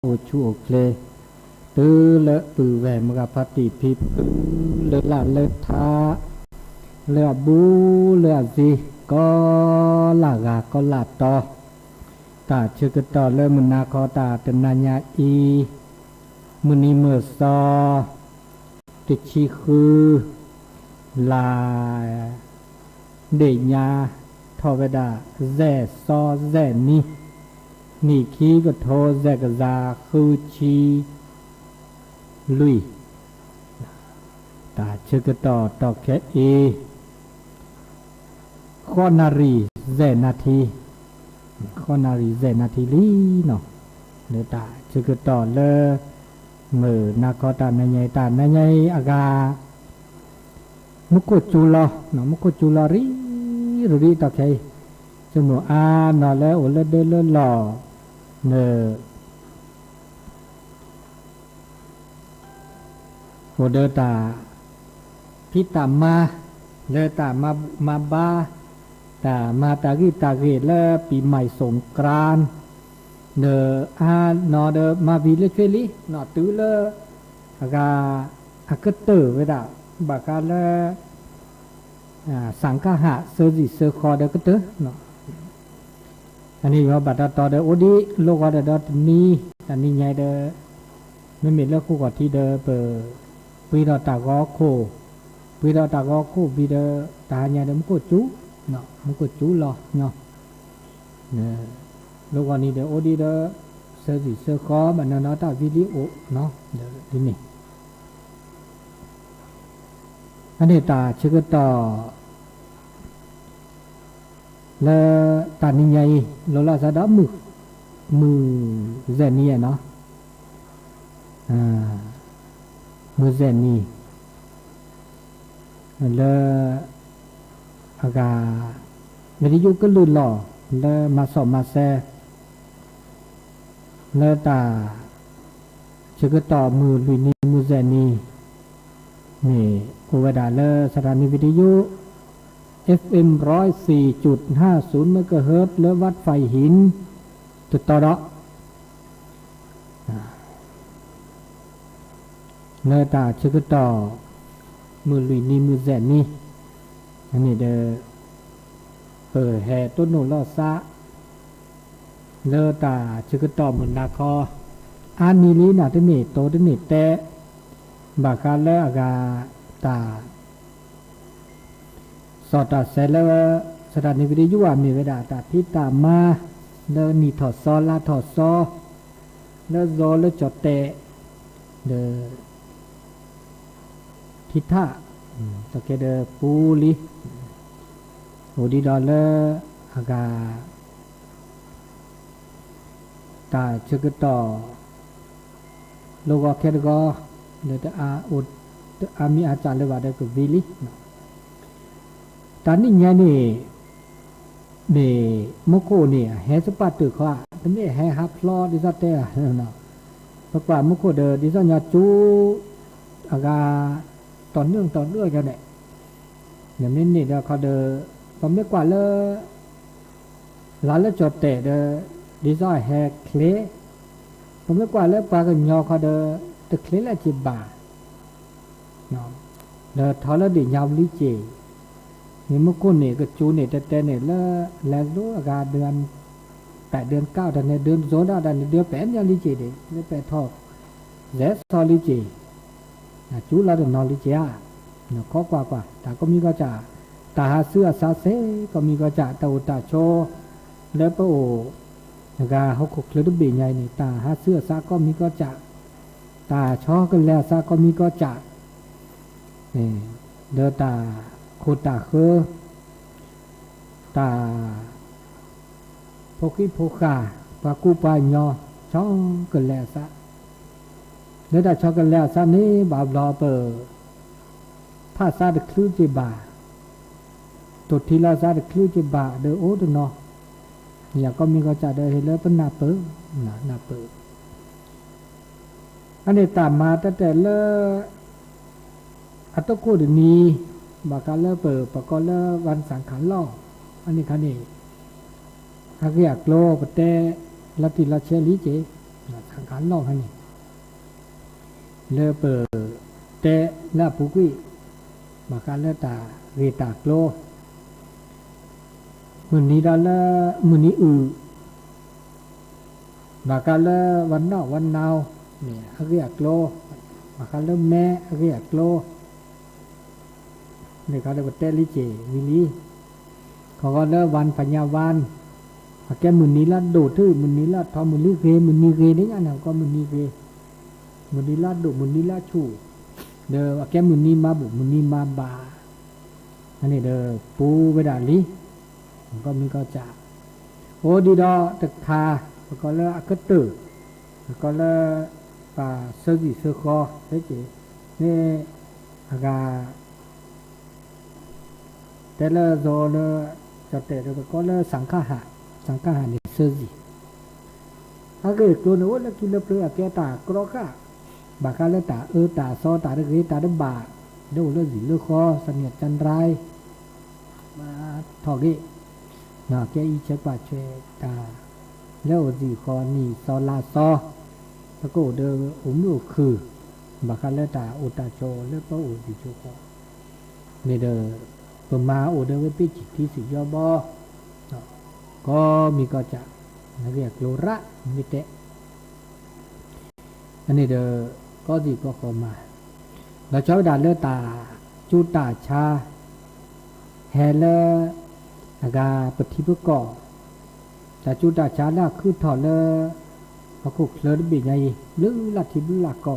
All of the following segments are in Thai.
โอชูโอเคตื้อเลอะปือแหวมกับปฏิพิปือเลอะละเลอะท้าเลอะบูเลอะซีก็ลากาก็ลาตอตาชื่อกต่อเลอะมุนาคอตาเตนัญญาอีมุนีเมอซอติชิคือลาเดียทอเวดาแซซอแซนี่นี่ขี้ก็โทแซกซาคือชีลุยตาชื่อกต่อตอแค่เอข้อนารีแซนาทีข้อนารีแซนาทีลีเนาะเนื้อตาชื่อกต่อเลอมือนาคอตาในใหญ่ตาในใหญ่อากามุกุจูลอเนาะมุกุจูลอรีตอแค่จมูกนอแล้วโอเลเดเลหล่อเนอโอเดตาพิตามาเลตามาบาตามาตากิเลปีใหม่สงกรานต์เนอนอเดมาวิเลเฟลินอตื้อเลอากาอากเตอร์เวดาบากาเลสังฆะเซอร์จิเซอร์คอเดกเตอร์เนาะอันนี้ว่าบัตรต่อเดอโอดีโลกว่าเดอนี้อันนี้ไงเดอไม่มีเรื่องคู่กับที่เดอเปิดปีดอตากอโคปีดอตากอโคปีเดอตาไงเดอมุกจูเนาะมุกจูรอเนาะเนี่ยโลกว่านี้เดอโอดีเดอเซอร์จิเซอร์คอมันเนาะตาวิดีโอเนาะเดอดีนี่อันนี้ตาชื่อต่อแล้วตานี่ไงโลลาซาดามือเจนี่เนาะมือเจนี่แล้วอากาไม่ได้ยุก็ลื่นหล่อแล้วมาสอบมาแซ่แล้วตาชื่อต่อมือลุยนี่มือเจนี่นี่โอเวดาเลสถานีวิทยุ FM 104.50 เมกะเฮิรตซ์และวัดไฟหินตุตระเนื้อตาชื่อต่อมือลุยนี่มือแสนนี่อันนี้เดอเปิดแห่ต้นโนลอซะเนื้อตาชื่อต่อมือนาคออันนี้ลีนาตนี่โตตนี่แต่บากาเลอากาตาสอดตัดเสร็จแล้วสถานีวิทยุมีเวลาตัดพิตามาเดินนี่ถอดซอลาถอดซอแล้วโซแล้วจดเตะเดอทิท่าตะเกเดอปูลิโอดีดอลเลอร์อากาตาเชกต่อโลกอเคดก็เดออามีอาจารย์เลยว่าเดอวิลิตอนนี้เนี่ยนี่เดมโคเนี่ยแฮสปาตึกว่าแต่ไม่แฮฮับพลอดิซาเตอเนาะเพราะว่ามโคเดดิซาญาจูอากาต่อเนื่องกันเนี่ยอย่างนี้นี่เดเขาเดผมไม่กว่าเลยหลานแล้วจดเตะเดดิซาแฮเคลผมไม่กว่าเลยปากันยอเขาเดตะเคลละจิบบาเนาะเดทอละดิยาวลิเจนี่มุกุนี่ก็จูนี่แต่เนี่ยแล้วรู้อากาศเดือน8เดือน9แต่ในเดือนโซดาแต่ในเดือน8ยังลิเจเด้เนี่ย8ทอกแซซอลิเจจูละนอลิเจอ่ะเนาะกว่าแต่ก็มีก็จะตาหาเสื้อซาเซก็มีก็จะตาอุตาโชแล้วปะโออากาศเขาคุกเลยดุบีใหญ่นี่ตาหาเสื้อซาก็มีก็จะตาชอกันแล้วซาก็มีก็จะนี่เดอตาโคตาคือตาพกิโพคาปากูปายอช่องกันแล้วซะเนื้อตาช่องกันแล้วซะนี่บาบลอเปอภาษาตะคลื่นจิบาตุทีลาซาตะคลื่นจิบาเดอโอตเนาะเนี่ยก็มีก็จะได้เห็นแล้วเป็นนาเปอนาเปออันนี้ตามมาแต่เลอัตโกดนี้บากาเลเปิดปะกอเลวันสังขารล่ออันนี้คันนี้ฮักอยากโลปะเตลัติลาเชลิเจ สังขารโลกนี่เลเปิดเตะละปุกุยมาการเลตาเวตาโกลมือนี้ดาละมือนี้มาการเลวันนอกวันนาวเนี่ยเรียกโกลมาการเลแม่เรียกโกลเนี่ยเขาเรียกว่าเตลิเจวิลีเขาก็เลวันปัญญาวันแกมือนี้ละโดดทื่อมือนี้ละทอมือนี้เกมือนี้เกนี่อันนั้นก็มือนี้เกมือนี้ละโดมือนี้ละชูเด้อแกมือนี้มาบุมือนี้มาบาอันนี้เด้อปูเวดาลีก็มีก็จะโอ้ดีดอตะคาก็เลอะกระตือก็เลอะป่าเสือจีเสือคอเฮ้ยจีนี่อากาแต่ละโซเลจะเตะก็เลอะสังฆะนี่เสือจีถ้าเกิดตัวนู้นแล้วกินแล้วเปลือกแกตากรอกะบากาเลตาตาซอตาเรตาดบาเดี๋ยวเลอะจีเลอะคอเสนียดจันไรมาถอกี้น่ะแกอีเช็คป่าเชตาแล้วจีคอนี่ซอลาซอแล้วก็เดินลูกคือบาคาเลตาอุตาโชแล้วก็อุดิโชคเนี่ยเดินประมาอุเดินไว้ปีจิตที่สิยอบก็มีก็จะเรียกโลระมิเตอันนี้เดินก็จีก็เข้ามาแล้วชาวดาเลตาจูตาชาแฮเลอากาปฏิบัติก่อแต่จุดอาชาละคือถอดเลยพอคุกเลยบีไงหรือลัทธิบุลละก่อ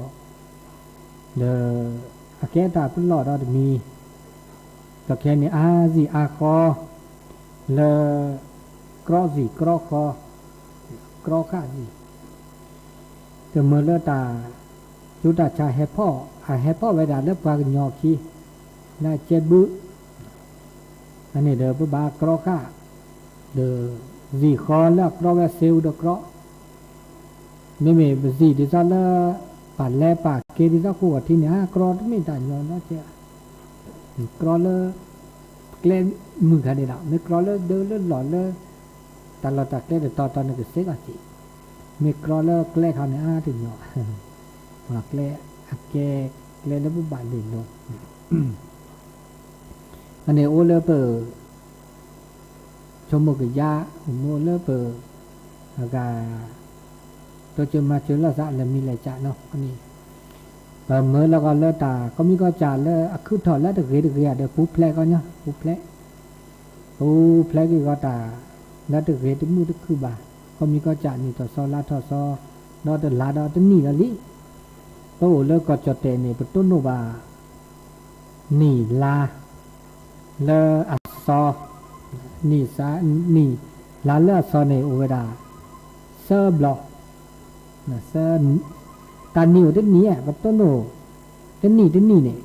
เดออาแกตาพุ่นหลอดเราจะมีก็แค่นี้อาซีอาคอเลกรอซีกรอคอกรอข้าซีแต่เมื่อเลตาจุดอาชาแฮพ่อแฮพ่อไว้ด่าเล็บปากยอคีน่าเจ็บบุอันนี้เดอปุ๊บบากรอข้าเดอจีคอแล้วกรอแวเซลเดอกรอไม่จีดิซาละป่าแลป่าเกดิซาคู่ที่เนี่ยกรอไม่ได้ยอนนะเจ้ากรอเลยเกลมึงกันนี่ละไม่กรอเลยเดินเลยหล่อเลยแต่เราตัดเกลตอนนั้นก็เซ็กอ่ะจีไม่กรอเลยเกลเขาเนี่ยถึงยอมาเกลเกลแล้วปุ๊บบานดินเนาะอันนี้โอเลเปอร์ชมกยาโมเลเปอร์อากาตัวจะมาเจอละสะแล้วมีอะไรจ่าเนาะอันนี้เมื่อแล้วก็เลตาก็มีก็จ่าเลคือถอดแล้วเด็กเดี๋ยวปุ๊บแผลก็เนาะปุ๊บแผลก็ตาแล้วเด็กที่มือที่คือบาก็มีก็จ่านี่ต่อซอลาต่อซอดอเดลาดอเดนี่ละลิโตเลิกก็จดเตนี่เป็นต้นโนบานี่ลาเลอัสซอนี่ซานี่ลาเลอัสซอในอุเวดาเซอร์บล็อกนะเซอร์ตานิวเดนี่อ่ะเป็นต้นโนเดนี่เนี่ย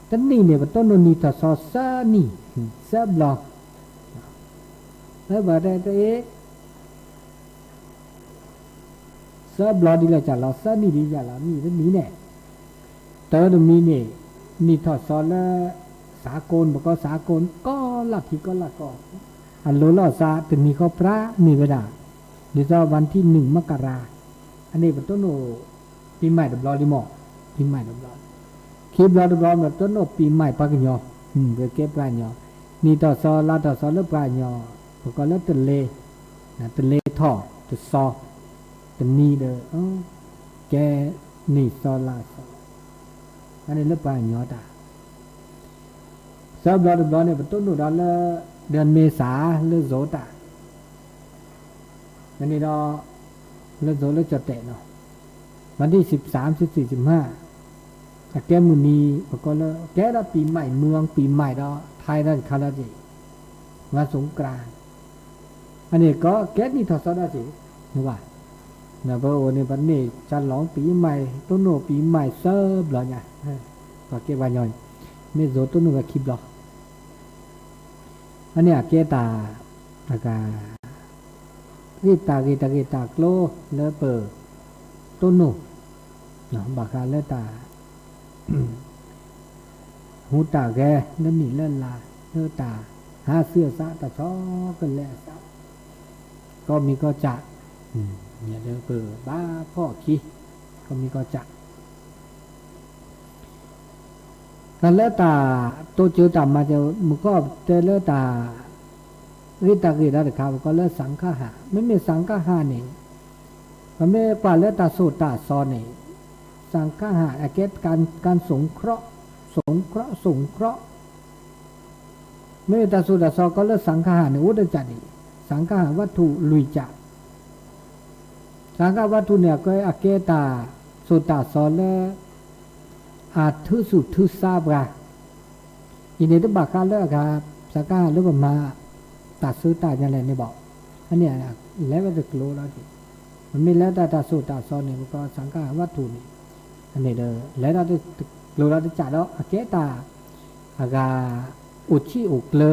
เป็นต้นโนนี่ต่อซอเซอร์นี่เซอร์บล็อกแล้วบาได้ตัวเองเซอร์บล็อกดีละจ้ะเราเซอร์นี่ดีจ้ะเรานี่เดนี่เนี่ยเตอร์ดมีเนี่ยนี่ถอดซอแล้วสากลบอกก็สากลก็ลัทธิก็ละก็อันโลลอซาถึงมีข้อพระมีเวลาเดี๋ยววันที่1 มกราอันนี้เป็นต้นโนปีใหม่ดับรอลิมอปีใหม่ดับรอคลิปดับรอแบบต้นโนปีใหม่ปากญอเก็บปลาญอนี่ต่อซอลาต่อซอเลือปลาญอบอกก็เลือตะเลนะตะเลท่อตะซอตะนีเด้อแกนี่ซอลาซออันนี้เลือปลาญอตาซาบลอดเนี่ยเป็นต้นดูดอลเดือนเมษาเลือโซตาอันนี้เราเลือโซเลือจะเตะเนาะวันที่13 14 15แกมือนีบอกก็เลยแกเราปีใหม่เมืองปีใหม่เราไทยนั่นคาราจิมาสงกรานต์อันนี้ก็แกนี่ทศได้สินึกว่าเนี่ยพระโอเนี่ยวันนี้จะร้องปีใหม่ต้นโนปีใหม่เซิร์ฟเหรอเนี่ยก็เก็บไว้ย่อยไม่โซต้นโนก็คลิปหรอกอันนี้เกตาตากากีตาโกลเลเปอร์ต้นโนเนาะบากาเลตาหูตาแกนั่นนี่เล่นลาเลตาหาเสื้อซะตะชอกันแลซะก็มีก็จะ เนี่ยเด้อเปิดบ้าพ่อขี้ก็มีก็จักกันแล้วตาโตเจอตามมาจะมันก็เจอแล้วตาริตากีได้ครับก็แล้วสังฆะไม่มีสังฆะนี่มันไม่กว่าแล้วตาโสตาซอนนี่สังฆะอาเกตการสงเคราะห์ไม่มีตาโสตาซอก็แล้วสังฆะนี่อุดจัดนี่สังฆะวัตถุลุยจัดสังฆวัตถุเนี่ยก็อาเกตาโสตาซอนแล้วอาทุสุทุสาบราอินเดียตบักการเลิกครับสังฆะหรือว่ามาตัดซื้อตาอย่างไรนี่บอกอันนี้แล้วก็จะกลัวแล้วทีมันไม่แล้วแต่สูตรซอนเนี่ยมันก็สังฆาวัตถุนี่อันนี้เด้อแล้วเราจะกลัวเราจะจัดแล้วเกตาอากาอุชิอุกเล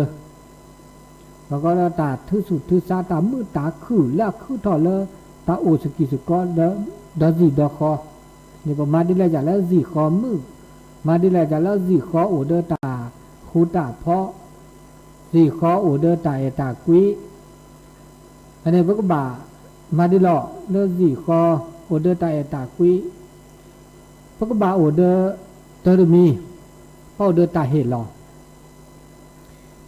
แล้วก็เราตาทุสุทุสาตามือตาคือแล้วคือถอดเลยตาโอสกิสุก็เด้อจีดอคอนี่ก็มาดีแล้วจัดแล้วจีคอมือมาดีแล้วจัดแล้วจีคอโอเดอตาคูตาเพาะจีคอโอเดอตาเอตากุยอันนี้พวกบ่ามาดีหล่อเนื้อจีคอโอเดอตาเอตากุยพวกบ่าโอเดอเตอร์มีพ่อเดอตาเฮลอ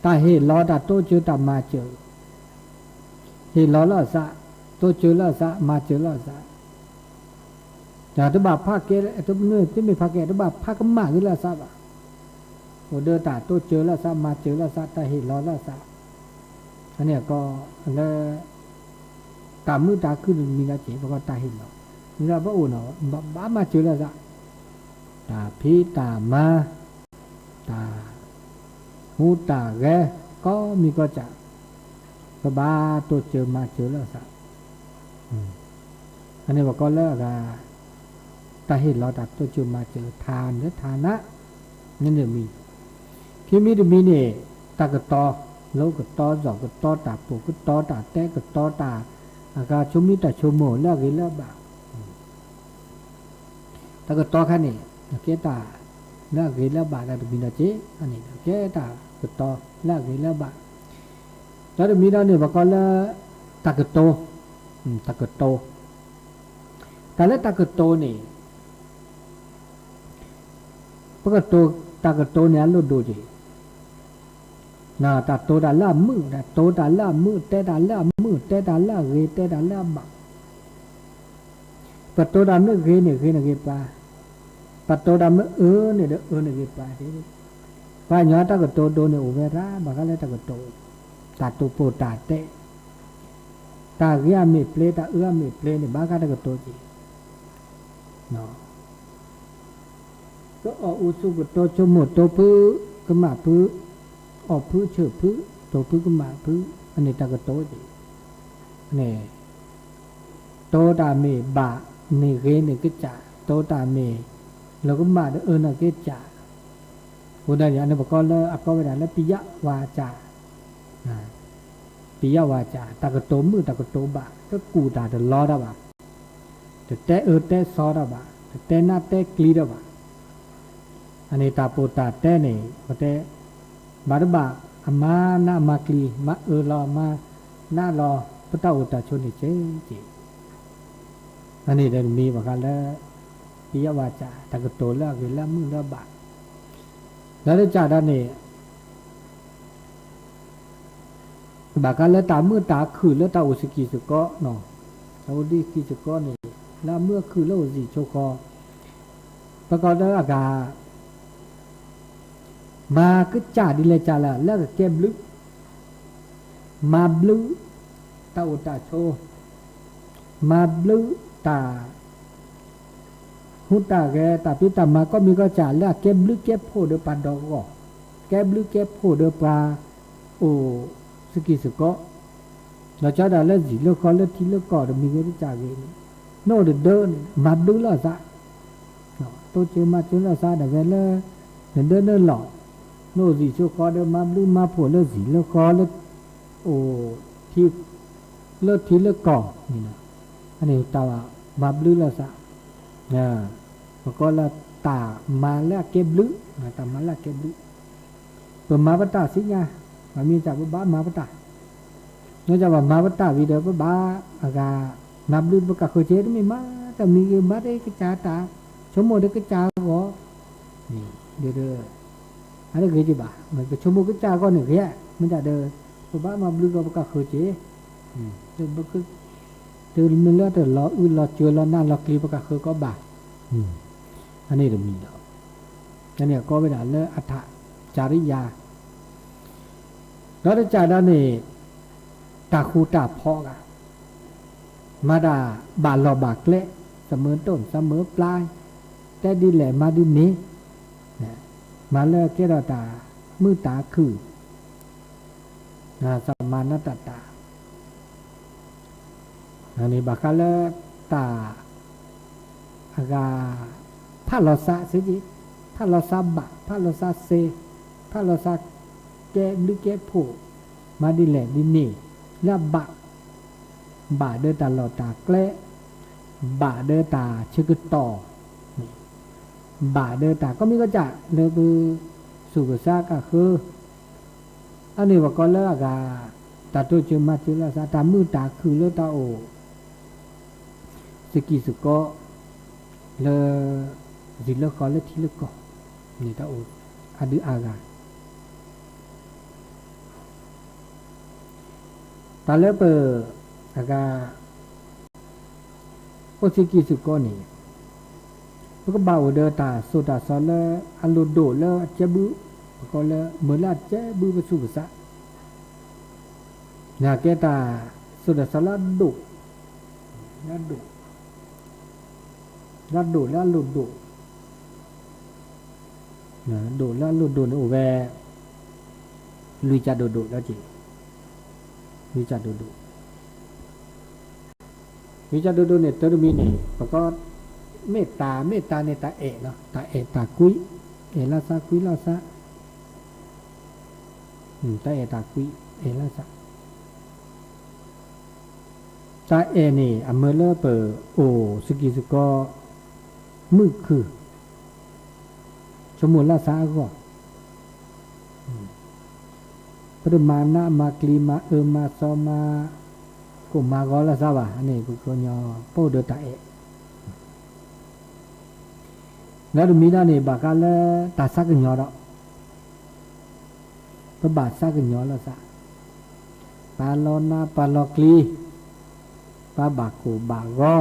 ตาเฮลอตาโตเจอตามาเจอเฮลอละซะโตเจอละซะมาเจอละซะจากตัวบ่าภาคเกลตัวเนื้อที่ไม่ภาคเกลตัวบ่าภาคก็มาคือละซะบ่ะโอเดอตาโตเจอละซะมาเจอละซะตาเฮลอละซะอันนี้ก็แล้วตามือตาขึ้นมีละเจ็บก็ตาเห็นเนาะนี่ละพระโอเนาะบ้ามาเจอแล้วจ้ะตาพีตามาตาหูตาแกก็มีก็จะก็บ้าตัวเจอมาเจอแล้วจ้ะอันนี้ว่าก็เลิกอะตาเห็นเราตัดตัวเจอมาเจอทานหรือทานะนั่นเดี๋ยวมีที่มีเนี่ยตากระตอโลกระตอจอกกระตอตาปูกระตอตาแตกกระตอตาอากาชมิตาชมโมเลิกเลิกบ่าตากตอคันนี่เกตาเลิกเลิกบ่าแล้วมีนาเจอันนี้เกตากตอเลิกเลิกบ่าแล้วมีนาเนี่ยบอกก็ละตากโตแต่ละตากโตนี่ปกติตากโตเนี่ยลุดูจีน่ะตาโตดาล่ามือตาโตดาล่ามือเตดาล่ามือเตดาล่าเรเตดาล่าบักปะโตดามือเรเนี่ยเรเนี่ยปาปะโตดามือเนี่ยเนี่ยปาทีปาหยอตากโตโดเนี่ยอุเวราบักอะไรตากโตตาโตโปตาเตตาเรียมีเปลตามีเปลเนี่ยบักตากโตจีเนาะก็ออุสุกโตชมโตพื้กมาพื้ออกพื้เชื่อพื้โตพื้ก็มาพื้อันนี้ตากโตจีเนี่ยโตตาเมบะนี่เรนี่ก็จ่าโตตาเมแล้วก็มาน่ะก็จ่าโหได้อย่างนี้บอกก็แล้วก็เวลาแล้วปิยวาจาปิยวาจาตากโตมือตากโตบะก็กูตาเดล้อได้บ่แต่แต่ซอได้บ่แต่หน้าแต่กลีได้บ่อันนี้ตาโปตาแต่นี่แต่บาดบะอามาหน้ามากลีมารอมาหน้ารอพระเต้าอุตาชนนี่เจ๊จีอันนี้เดินมีบอกกันแล้วปิยวาจาตากโตแล้วก็แล้วมือแล้วบะแล้วจ่าด้านนี้บากันแล้วตามือตาคือแล้วตาอุสกิสุก็เนาะตาอุดิกิสุก็นี่แล้วเมื่อคือแล้วอุสิโชคอประกอบแล้วอากามาก็จ่าดีเลยจ่าละแล้วก็แก้บลึกมาบลึตาอุตาโชมาบลึตาหุตาแกตาพิตามาก็มีก็จ่าแล้วแก้บลึกแก้โพเดปานดอกก็แก้บลึกแก้โพเดปลาโอสกิสก็เราจะได้แล้วสิเลือกคอเลือกที่เลือกก่อมีก็จ่าเองโน่เดินมาบลึละซะตัวเจอมาเจอละซะแต่เวลาเดินหล่อโน่สิโชคอเดินมาบลึมาโผล่เลือกสิเลือกคอเลือกโอที่เลือกที่เลือกก่อนี่นะอันนี้ตามาบลึละซะเนี่ยมันก็ละตามาแล้วเก็บลึตามาแล้วเก็บลึเปิดมาปตาสิญามันมีจากบ้ามาปตาเนื่องจากว่ามาปตาวิเดียวบ้าอากา นับดูประกาศเจดไม่มาแต่มีบัดได้กระจาตาชั่วโมงได้กระจาก็นี่เด้ออะไรเกจิบ่ามันก็ชั่วโมงกระจาก็หนึ่งแค่มันจะเด้อเพราะบ้ามาบลูก็ประกาศเจเด้อบักเด้อมันแล้วแต่ล้ออื่นล้อเจอล้อหน้าล้อกลีประกาศก็บ่าอันนี้เรามีแล้วอันนี้ก็ไม่ได้เลิกอัฏฐจาริยาแล้วจะจ่ายด้านนี้ตาคูตาพอกะมาดาบาลอบากเละเสมอต้นเสมอปลายแต่ดีแหละมาดีนี้มาเลิกเกดตามือตาคือสมานตตาอันนี้บักเลตาอากาพระลอสะสิจิพระลอสะบะพระลอสะเซพระลอสะแกหรือแกโผมาดีแหละดีนี่แล้วบะเดินตาหลอดตาแกล้บะเดินตาชื่อต่อบะเดินตาก็มีก็จะเนื้อคือสุกซาก็คืออันนี้ว่าก็เลิกกาตาตัวจุมาจุลาสาตามือตาคือเลือตาโอสกิสุก็เลสิเลก็เลที่เลก็นี่ตาโออดืออากาตาเลเปอากาโอสกิสุก็นี่พวกบ่าวเดตาสุตาสอนเลอลุโดเลเจบุก็เลเมื่อละเจบุปสุกษะนาเกตาสุตาสอนละดุละดุละดุละลุโดนะดุละลุโดโอเวลุยจาโดโดแล้วจีลุยจาโดโดลุยจาโดโดเนี่ยตัวมีนี่ประกอบเมตตาในตาเอะเนาะตาเอะตากุยเอลาซากุยลาซาตาเอะตากุยเอลาซาตาเอนี่อเมเลเปอโอสกิสก็มือคือสมุลาซาก็ปริมาณมากลีมามาซอมาก็มากอลาซาบะอันนี้ก็ญอโปเดตาเอแล้วมีด้านนี้บากาเลตาสักญอแล้วก็บาสักญอแล้วซะปาลอนาปาลอกลีปาบากูบากอ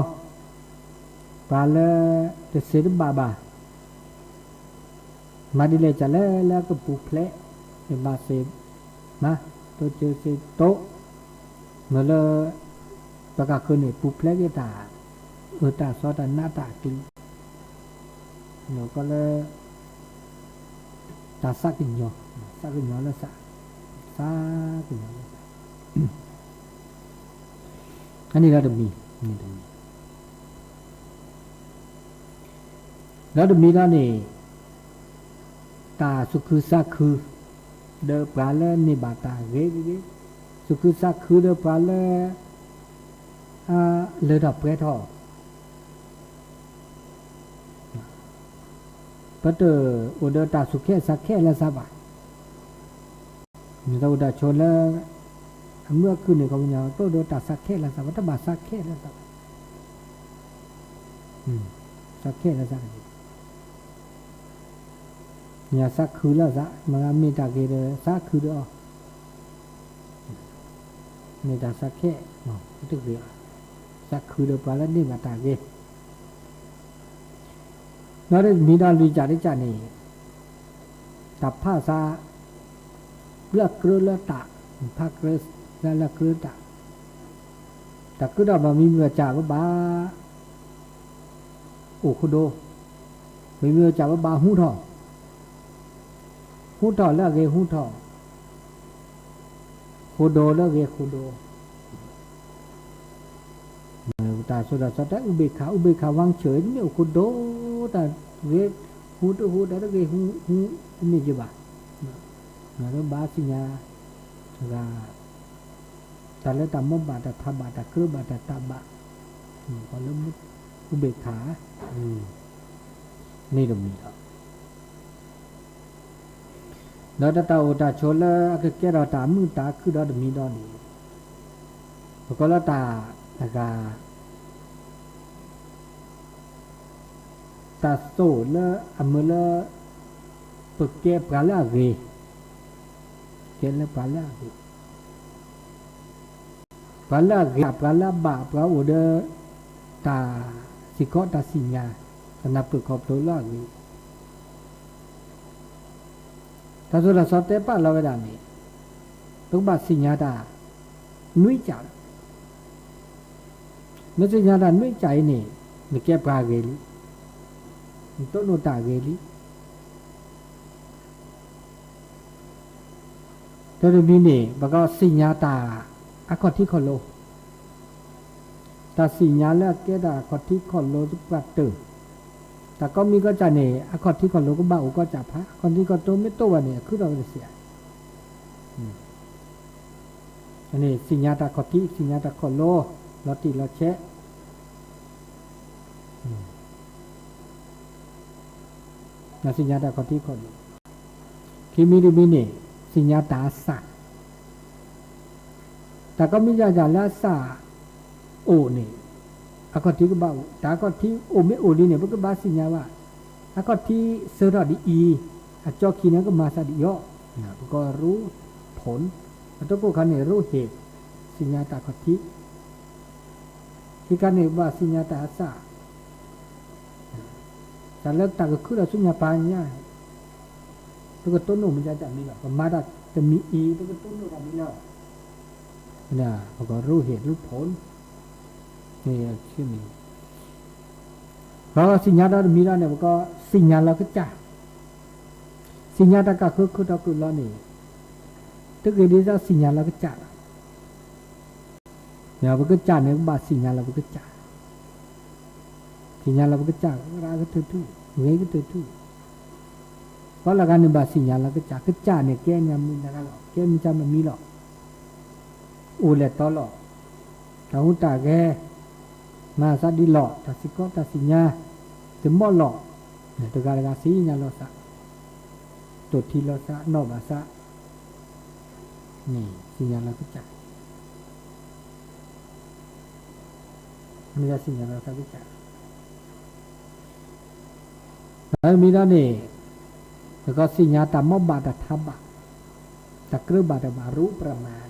ปาเลเตสิรบาบามาดิเลจะเลแล้วก็ปูเพลมาเซนะตัวเจอเซโตเมื่อเลปากาคืนนี่ปูเพลก็ตาตาซอตาหน้าตากีหนูก็เลยตาสักกินยอแล้วสักกินยอแล้วอันนี้เราจะมีแล้วจะมีด้านนี้ตาสุคือสักคือเดือปลาเล่นี่บาตาเก๋สุคือสักคือเดือปลาเล่เลือดเปรี้ยทอปัตเตอร์อุดตาสุขแค่สักแค่ละสับะเราอุดชนแล้วเมื่อคืนนี่เขาเนี่ยตัวอุดตาสักแค่ละสับะถ้าบาสักแค่ละสับสักแค่ละสับเนี่ยสักคือละสับมันมีตาเกเรสักคือเด้อมีตาสักแค่เนาะตึกเดียวสักคือเด้อปลาแล้วนี่มาตาเกแล้วได้มีดาลุยจ่าได้จ่านี่ตับผ้าซาเลือกเกลือเลือกตะผ้าเกลือแล้วเลือกเกลือตะแต่ก็ได้มามีเมื่อจ่าว่าบาโอคุโดมีเมื่อจ่าว่าบาหูทอแล้วเกหูทอโคโดแล้วเกโคโดตาสุดาสัตว์อุเบกขาวางเฉยนี่โอคุโดแต่เวหูแต่ละเวหูนี่จีบะนะแล้วบาสิญาก็แต่ละตามมบบาตทบาตเครือบาตตาบะก็เริ่มอุเบกขานี่ตรงนี้แล้วตาโอตาโชลก็แก่เราตามือตาคือเราจะมีดอนนี้ก็แล้วตาแล้วก็ ตาโซเลอเมเลปกเก็บปลาละเกเกลปลาละเกปลาละเกปลาละบาปลาอุเดตาสิกอตาสิญาสนับปกอบตัวละเกตาโซละสอเตปะละเวดานีตุบะสิญาตานุยจานุสิญาตานุยจายนี่มเก็บปลาเกลิต้นโนตาเกลิแต่เดี๋ยวนี้เนี่ยบางก็สิญญาตาอคติขโลแต่สิญญาแล้วแกดาอคติขโลทุกปัตเตอร์แต่ก็มีก็จะเนี่ยอคติขโลก็บ้าอุก็จับพระคนที่ก็โตไม่โตวันเนี่ยคือเราเสียอันนี้สิญญาตาอคติสิญญาตาขโลเราติเราเชะนะสิญญาตาอคติขโลคิมิริมิเนี่ยสิญญาตาสักแต่ก็ไม่ใช่จะละสาโอเนี่ยอากติก็บ้าแต่ก็ที่โอไม่โอดีเนี่ยพวกก็บ้าสิญญาว่าอากติเสระดีอีอาจอกีนั้นก็มาสดิยอนะพวกก็รู้ผลแล้วตัวพวกเขาเนี่ยรู้เหตุสิญญาตาอากติที่การเนี่ยว่าสิญญาตาสักแต่แล้วแต่ก็คือเราสุญญาปัญญาตัวก็ต้นหนุ่มมันจะมีหรอกมาได้จะมีอีตัวก็ต้นหนุ่มจะมีหรอกนะเขาก็รู้เหตุรู้ผลนี่ชื่อมีเพราะสิญญาตามีแล้วเนี่ยมันก็สิญญาเราก็จ่าสิญญาตาก็คือเราคือเราเนี่ยถ้าเกิดที่เราสิญญาเราก็จ่าเนี่ยมันก็จ่าเนี่ยบาสิญญาเราก็จ่าสิญญาเราก็จ่าเราก็ทุกๆเงี้ยก็ทุกๆเพราะเราการเนี่ยบาสิญญาเราก็จ่าเนี่ยแกเนี่ยมีนะครับแกมีจ่ามันมีหรอกอูเล็ตหลอกถ้าหุ่นตาแกมาสัตดิหลอกถ้าสิกอถ้าสิญญาจะหม้อหลอกเนี่ยตัวการสิญญาหลอกสักตัวที่หลอกสักนอกมาสักนี่สิญญาเราก็จักมีแต่สิญญาเราก็จักแล้วมีแล้วนี่แล้วก็สิญญาตามบาดทับบะตะเกลือบาดมารู้ประมาณ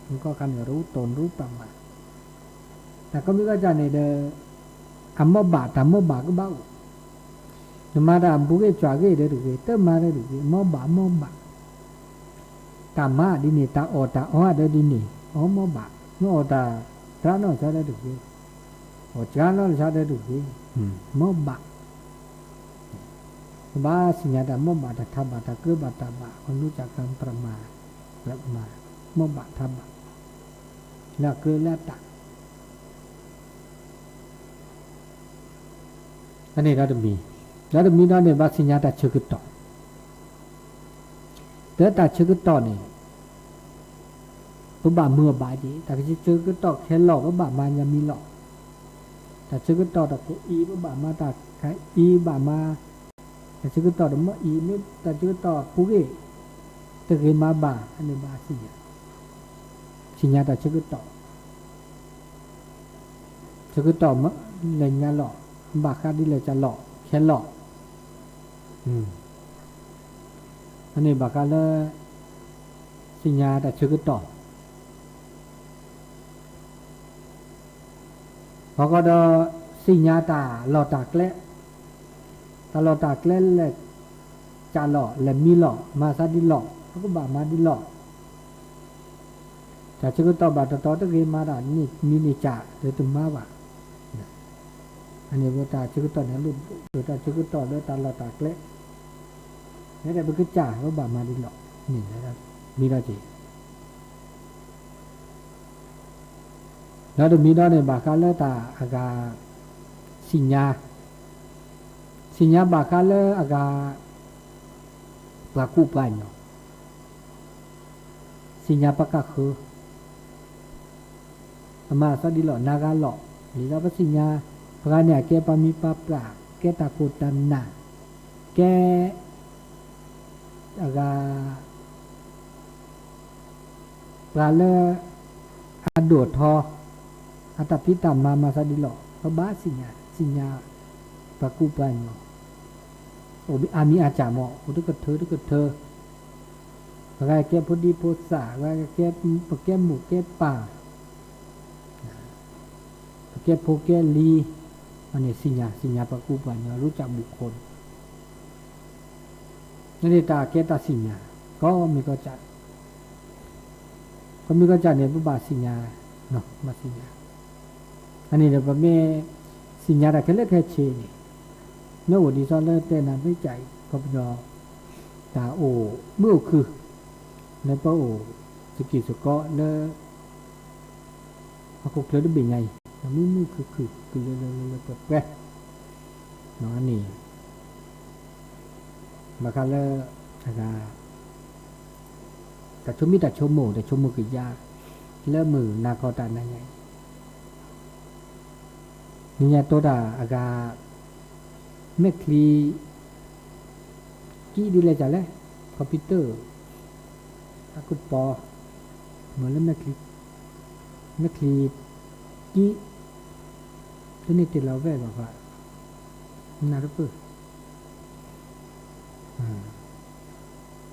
มันก็การรู้ตนรู้ประมาณแต่ก็มีก็จะในเดออัมมบาตามมบาก็เบ้ามาดามบุกเกจ่าเกเดอดูเกเตมาเดอดูเกมบาตามมาดินี่ตาอตาอ้อเดอดินี่อ๋อมบาโนตาตราโนชาเดอดูเกโอจาโนชาเดอดูเกมบาบาสิญญาตามบาตทับบาตะเกลือบาตาบาคนรู้จักการประมาณแบบมามบาทับบาแล้วเกลือแล้วตักอันนี้เราจะมีนั่นเนี่ยบาสิญญาตาชื่อกุตต่อแต่ตาชื่อกุตต่อเนี่ยปุ๊บบาเมื่อบาดีแต่ที่ชื่อกุตต่อแค่หลอกปุ๊บบามันยังมีหลอกแต่ชื่อกุตต่อแต่อีปุ๊บบามาตาใครอีบามาแต่ชื่อกุตต่อแต่เมื่ออีนี่แต่ชื่อกุตต่อปุ๊กเอแต่เกมาบาอันนี้บาสิญญาตาชื่อกุตต่อชื่อกุตต่อเมื่อเล่นยาหลอกบาคาดิเลยจะหลอกแค่หลอกอันนี้บาคาเลสิญญาแต่ชื่อกุตต่อพอก็ดอสิญญาตาหลอตากเละตาหลอตากเละเลยจะหลอกและมีหลอกมาซาดิหลอกเขาก็บามาดิหลอกแต่ชื่อกุตต่อบาตต่อตะเกียมาดานี่มีนิจ่าหรือตุมมาว่าอันนี้ว่าตาชื่อต่อเนี่ยรุ่นตัวตาชื่อต่อด้วยตาเราตากเละนี่แต่เป็นก็จ่าว่าบามาดิหลอกนี่นะครับมีเราจีแล้วจะมีเราในบาคาเลตาอากาสิญญาบาคาเลอากาปากูปานเนาะสิญญาปากะคือมาซะดิหลอกนากาหลอกหรือว่าสิญญาพระเนี่ยแกปามีปาปลาแกตาโกตันนาแกอากาปลาเลอโดดทออัตพิตามาซาดิหลอกพระบาสิญญาป ะกูไปเนาะโอ้อามีอาจารย์หมอโอ้ทุกเธอว่าแกพอดีโพสาว่าแกหมูแกป่าแกโพแกลีอันนี้สิญญาปะกูไปเนาะรู้จักบุคคลนี่ตาแกตาสิญญาก็มีก็จัดเนี่ยบุบาสิญญาเนาะมาสิญญาอันนี้เดี๋ยวแม่สิญญาได้แค่เล็กแค่เชนี่เนาะวันนี้ซ้อนแล้วแต่นั้นไม่ใจก็เป็นตาโอเมื่อคือในป้าโอสกิสกะเนอะเขาเคยได้เป็นไงมือคือเลยแปะเนาะอันนี้มาคันแล้วแต่ชมมีแต่ชมโมแต่ชมมือคือยาเริ่มมือนาคอตานั่นไงนี่ไงตัวดาอากาเมคลีกี่ดีเลยจ้ะเลยคอมพิวเตอร์อากุดปอเหมือนแล้วเมคลีกี่ที่นี่ติดเราแวะบอกว่าน่ารักปุ๊บ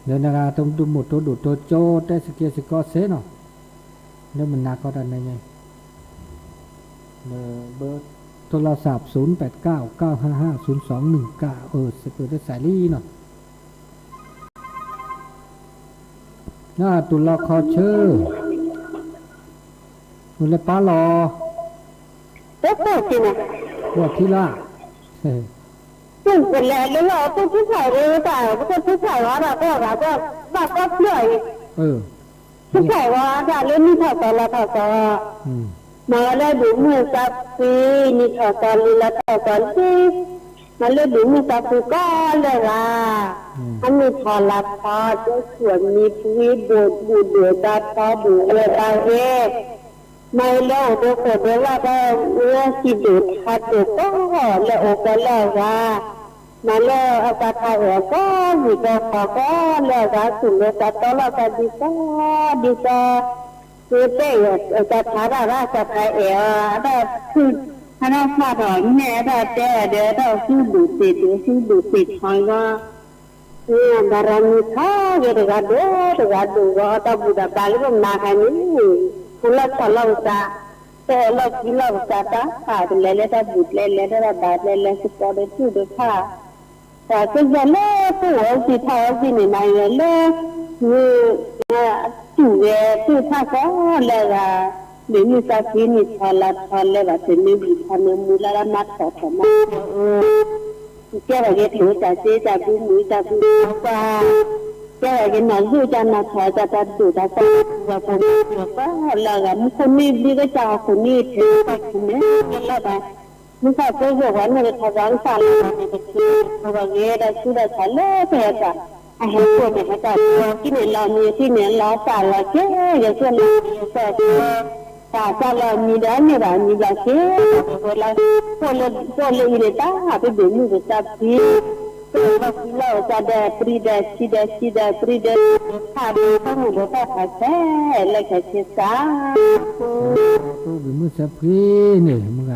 เดี๋ยวนาตรงดูหมดตัวดูตัวโจได้สเกียสกอเซเนาะแล้วมันนาคอตานั่นไงเบอร์โทรศัพท์0899550219สเปิดได้สายลี่เนาะน่าตุลาคอเชอร์ตุลาป้าลอเด็กจริงนะว่าที่ล่ะซึ่งเป็นแล้วเราต้องผู้ชายเลยแต่ผู้ชายว่าเราก็เปลี่ยนผู้ชายว่าจะเล่นนี่ถอดตัวละถอดตัวมาแล้วดูมือจับซีนี่ถอดตัวลีละถอดตัวซีมาแล้วดูมือจับซีก็เลยว่าอันนี้ถอดละถอดด้วยส่วนมีพีบูดเดือดดัดถอดบูเลยตาเวไม่แล้วดูคนเดียวว่าได้เรื่องที่ดูดทัดดูก็แล้วโอก็แล้วว่ามาแล้วอาจารย์ไทยก็มีก็ก็แล้วว่าสุดเลยแต่ตอนเราจะดีก็คือเต้จะถามว่าจะไทยได้คือคณะมาถอนเนี่ยได้แต่เดี๋ยวเราชื่อดูติดหอยว่าเนี่ยดารามีค่าเยอะกันดูว่าแต่บุตรบาลีก็มาแค่นี้คุณละตลอดจ้ะแต่เรากินเราจ้ะค่ะเป็นเล่ๆแต่บุตรเล่ๆแต่บาทเล่ๆสุดยอดเลยชื่อดูค่ะแต่ก็จะเล่ผู้สิทาวสินี่ไม่เล่จู่จู่ท่าก็เลยว่าหรือมีสักทีนี่ทอลเลยว่าจะมีวิธีนึงมูลละมัดต่อมาแกว่าเกถือจะเจ๊จะดูมือจะดูว่าแกว่าเกหนังดูจะมาถอจะดูจะว่าคนก็เลยว่าคนนี้ดีก็จะคนนี้เทไปคนนี้แล้วแต่มันก็เป็นว่ามันจะทำร้ายสัตว์มันคือว่าเกได้ชื่อได้ฉันเลยแต่ก็ไอ้พวกเนี่ยเขาจะที่เนี่ยเรามีที่เนี่ยเราจ่ายเราเจ๊อย่างเช่นแต่จ่ายเรามีได้มีแบบมีแบบเจ๊พวกเราอิเลต้าไปดูมือจับที่เราจะได้ปรีเดชีเดหาดูข้างหลังก็ขาดแค่เลยแค่เชื่อจ้าตัวเป็นมือสับพีนี่มึง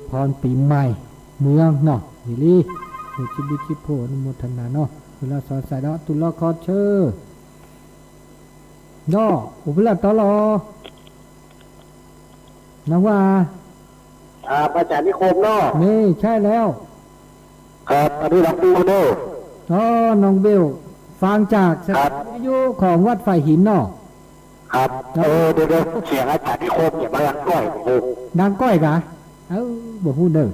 พรปีใหม่เมืองเนาะนี่ลีจิบิจิโพนโมทนาเนาะเวลาสอนสายเนาะตุลาคอเชอร์เนาะอุปราชตลอนะว่าประจานิคมเนาะนี่ใช่แล้วครับอันนี้น้องบิวเนาะน้องบิวฟังจากสถานีวิทยุของวัดไฟหินเนาะครับเดี๋ยวเสียงอาจารย์นิคมอย่ามาดังก้อยดังก้อยกะบอกพูดเด้อ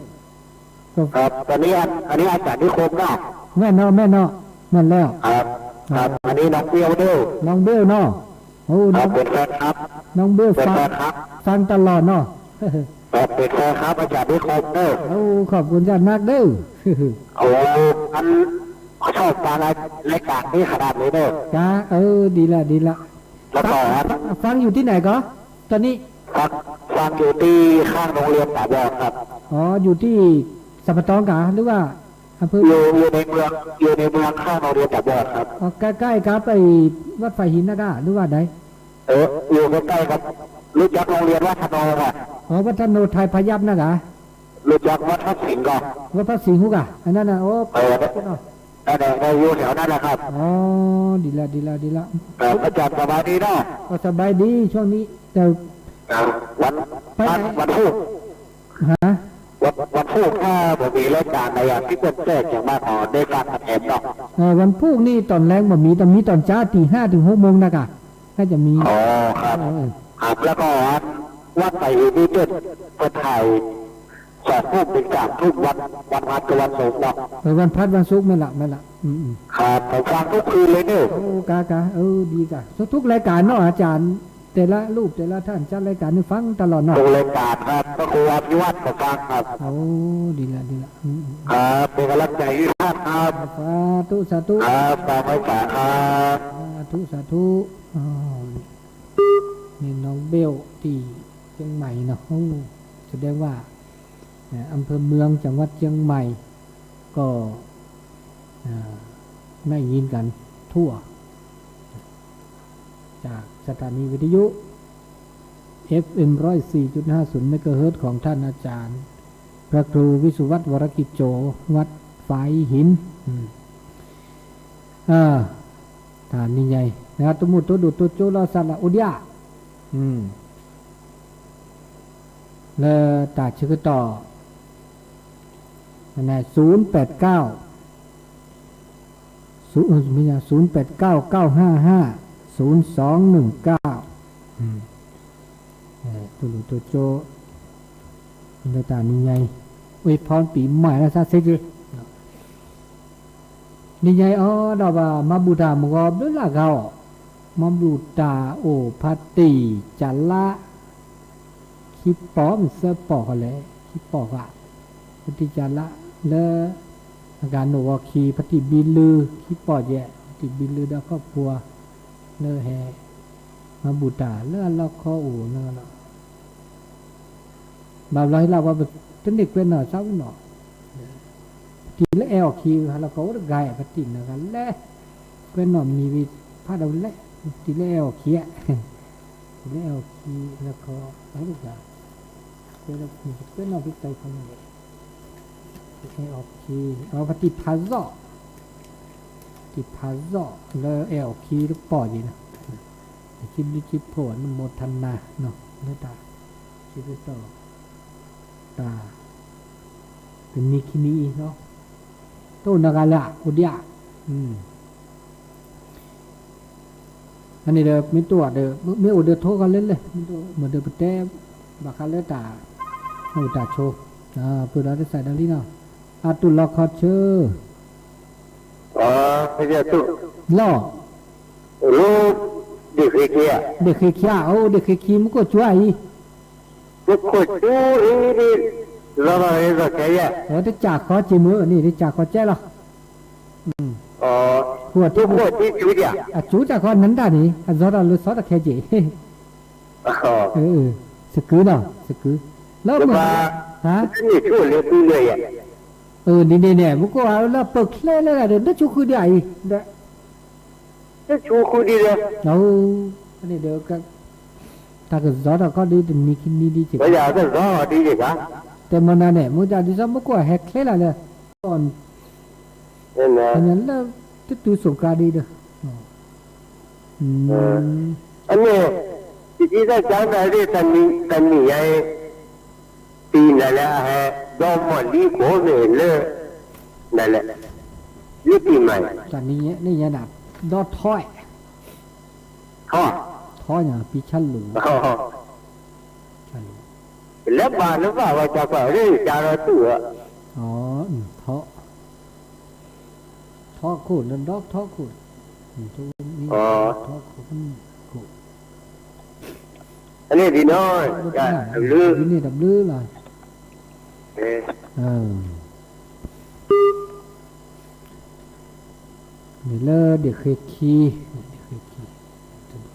ครับตอนนี้อันนี้อาจารย์นิคมเนาะแม่เนาะนั่นแล้วครับอันนี้น้องเบลเด้อน้องเบลเนาะโอ้น้องเป็นแฟนครับน้องเบลฟังตลอดเนาะเป็นแฟนครับอาจารย์นิคมเด้อขอบคุณจัดนักเด้ออันชอบฟังรายการนี้ขนาดนี้เด้อจ้าดีละแล้วต่อฟังอยู่ที่ไหนก็ตอนนี้ฟังอยู่ที่ข้างโรงเรียนตาบอดครับอยู่ที่สัมปตองกะหรือว่าอำเภออยู่ในเมืองข้างโรงเรียนตาบอดครับใกล้ๆครับไปวัดไฟหินนะกะหรือว่าใดอยู่ใกล้ๆครับรู้จักโรงเรียนวัฒโนป่ะวัฒโนไทยพยัพนะกะ รู้จักวัดทับสิงห์ก่อนวัดพระสิงห์หุกอ่ะอันนั้นน่ะโอ้ได้อยู่แถวนั้นแหละครับอ๋อดีละอาจารย์สบายดีเนาะก็สบายดีช่วงนี้แต่วันพุธฮะวันพุธถ้าผมมีรายการในอย่างที่เป็นแจ้งอย่างมากขอได้ฟังแถมเนาะวันพุธนี่ตอนแรงบ่มีแต่มีตอนเช้าตี 5 ถึง 6 โมงนะคะถ้าจะมีอ๋อครับแล้วก็วัดไปนี่เปิดถ่าย2 ทุ่มถึง3 ทุ่มวันพัดกับวันศุกร์เนาะวันพัดวันศุกร์ไม่ละครับผมฟังทุกคืนเลยเนี่ยโอ้กะดีกะทุกรายการเนาะอาจารย์แต่ละรูปแต่ละท่านจัดรายการนี่ฟังตลอดเนาะทุกรายการครับก็ครูอภิวัตรก็ฟังครับโอ้ดีละครับเป็นกำลังใจให้ท่านครับสาธุครับตามไปฝากครับสาธุนี่น้องเบลที่เชียงใหม่เนาะแสดงว่าอำเภอเมืองจังหวัดเชียงใหม่ก็ได้ยินกันทั่วจากสถานีวิทยุ FM 104.50 เมกะเฮิรตซ์ของท่านอาจารย์พระครูวิสุวัฒน์วรกิจโจวัดฝายหินฐานนี้ใหญ่นะครับตุมุตุดุตุโจลาสัลอุดยาแล้วตาชื่อต่อนะ089ไม่ใช่0899550219ตัวโจอินเตอร์นี่ไงอวยพรปีใหม่แล้วซะสินี่ไงอ๋อดอกว่ามาบูดามกอบด้วยล่ะเขามาบูตาโอพัตติจัลละคิปปอมเสปอกเลยคิปปอกอะพัตติจัลละแล้วอาการโนวคีพัตติบิลือคิปปอแย่พัตติบิลือดอกครอบครัวเนื้อแฮมาบูตาเลือดล็อกคออูเนื้อเนาะบางเราให้เราว่าเป็นเด็กเป็นหน่อเศร้าหน่อทีละแอลคีเราเขาได้ไก่พัตตินะกันและเป็นหน่อมีวิพาดเอาและทีละแอลคีอ่ะทีละแอลคีแล้วก็อะไรลูกอ่ะเป็นหน่อพิจัยคนนี้แอลคีเอาพัตติพาซอติพาซอแล้วแอลคีลูกปอดดีนะคิดโผล่โมทันนาเนาะเนื้อตาคิดต่อตาเป็นมีคินีเนาะโตนากาละอุดยาอันนี้เด้อมีตัวเด้อไม่อุดเด้อโทกันเล่นเลยมีตัวเหมือนเด้อแต้บาคาเลตาอุตาโชเปิดร้านใส่ดาลีเนาะอาตุลคอเชอร์ไม่ใช่ตุล่อลูกเด็กเขี้ยเด็กเขี้ยโอ้เด็กเขี้มันก็ช่วยก็ช่วยนี่เราจะแก่ได้จากขอจีมือนี่ได้จากขอแจ้หรอหัวที่จูจ่ะจูจากขอนั้นได้นี่ซอเราซอตะแค่จีสกือเนาะสกือแล้วมันฮะนี่ช่วยเลยคือเลยนี่เนี่ยมันก็เอาแล้วเปิดเคล่เลยเดี๋ยวชูคือได้ได้ชูคือดีเลยอันนี้เดี๋ยวก็ถ้าเกิดซอเราก็ดีแต่มีคินีดีจริงไม่อยากจะซอดีจริงอ่ะแต่มันนั่นเนี่ยมันจะดิฉันไม่กลัวแฮกเคล่เลยก่อนนั้นแล้วตู้สงการดีเด้ออันนี้ที่ได้จังได้ที่ตันนี้ไอ้ตีนั่นแหละฮะดอมมันดีโก้เลยนั่นแหละยี่ปีใหม่ตอนนี้นี่ยันดับดอท้อยอย่างปีชันหลูแล้วบ้านหรือเปล่าว่าจะไปเรื่องจาระตัวท้อขูดนั่นดอกท้อขูดทุกนี้ท้อขูดอันนี้ดีน้อยดับลื้อนี่ดับลื้อเลยเดี๋ยวเลิกเดี๋ยวเคยขี้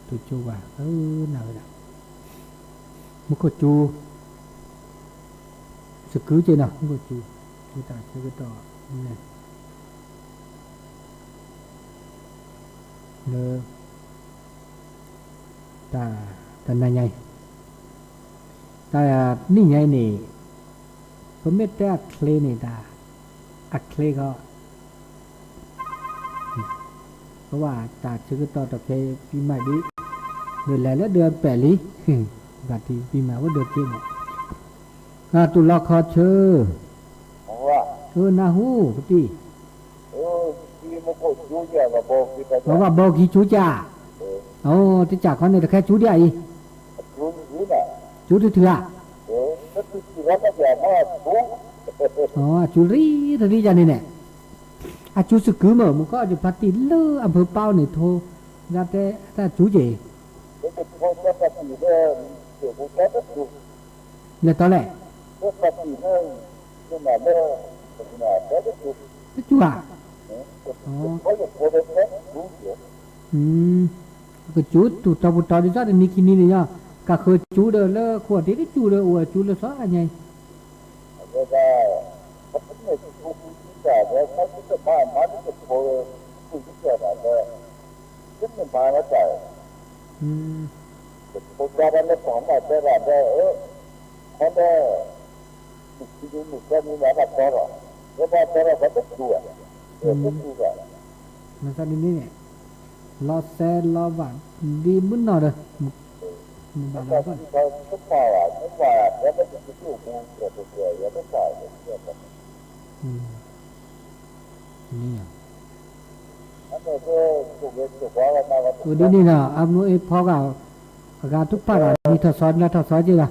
ตัวจูว่าหนาเลยมุกจูสกือเจนะมุกจูตาเชื่อต่อเนี่ยเลิกตาไหนไงแต่นี่ไงนี่ ผมไม่ได้เคลนี่ตาอักเคลก็เพราะว่าตาชื่อต่อตะเคปีใหม่ดิเดือนแล้วเดือนแปดลิบัดนี้ปีใหม่ว่าเดือนเจ็ดตุลาคอเชอนาหูปฏิว่าบอกกี่จูจ่าโอ้ที่จ่าเขาเนี่ยแค่จูเดียวอีจูถือถืออ๋อจูรีทรีจานี่เนี่ยอาจูสึกคือเหมือนมันก็จะปฏิเลืออำเภอเป้าเนี่ยโทรยัดแต่ถ้าจูเจเนี่ยตอนแรกจูอ่ะอ๋อก็จูตุตาบุตรดิจ้าเนี่ยคินี่เนี่ยก็คือจูเดอร์เลขวดที่จูเดอร์อวจูเลซ้อกันไงมันสันนี่เนี่ยลอเซลลอวันดีมุนนอเด้อมันบาลาก่อนนี่อ่ะนี่นะอันนู้นไอ้พ่อก็อาการทุกป่ามีทศนะทศจีละ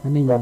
อันนี้ยัง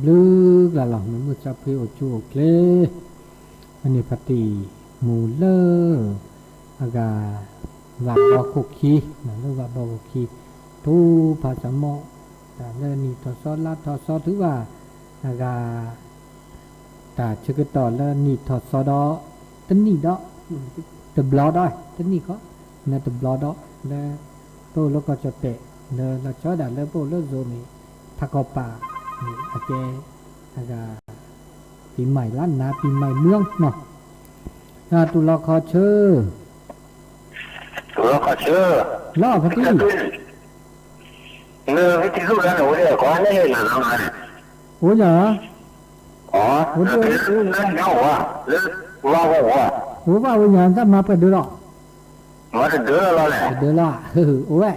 ลึกละหล่อมันมือจับเพอจูโอเคอันนี้ปฏิมูเลอร์อากาวัดบอกคุกคีนะเรื่องวัดบอกคุกคีทูภาษาหมอแต่เรื่องนี้ทศลัดทศถือว่าอากาแต่เชื่อต่อแล้วนี่ทศดอตันนี่ดอตับลอได้ตันนี่ก็เนี่ยตับลอดอแล้วโตแล้วก็จะเปะเนี่ยเราชอบด่าแล้วโตแล้วโซนี่ทักกป่าอาเจอาจาปีใหม่ล้านนาปีใหม่เมืองเนาะตุลาคอเชอล่อพอดีเนื้อที่สุดแล้วหนูเนี่ยขอให้เห็นหนังมาโอ้ยเหรออ๋อเนื้อที่สุดแล้วเขาว่าหรือว่าโอ้ว่าวิญญาณจะมาเปิดดูหรอมาเดือดแล้วแหละเดือดละโอ้ย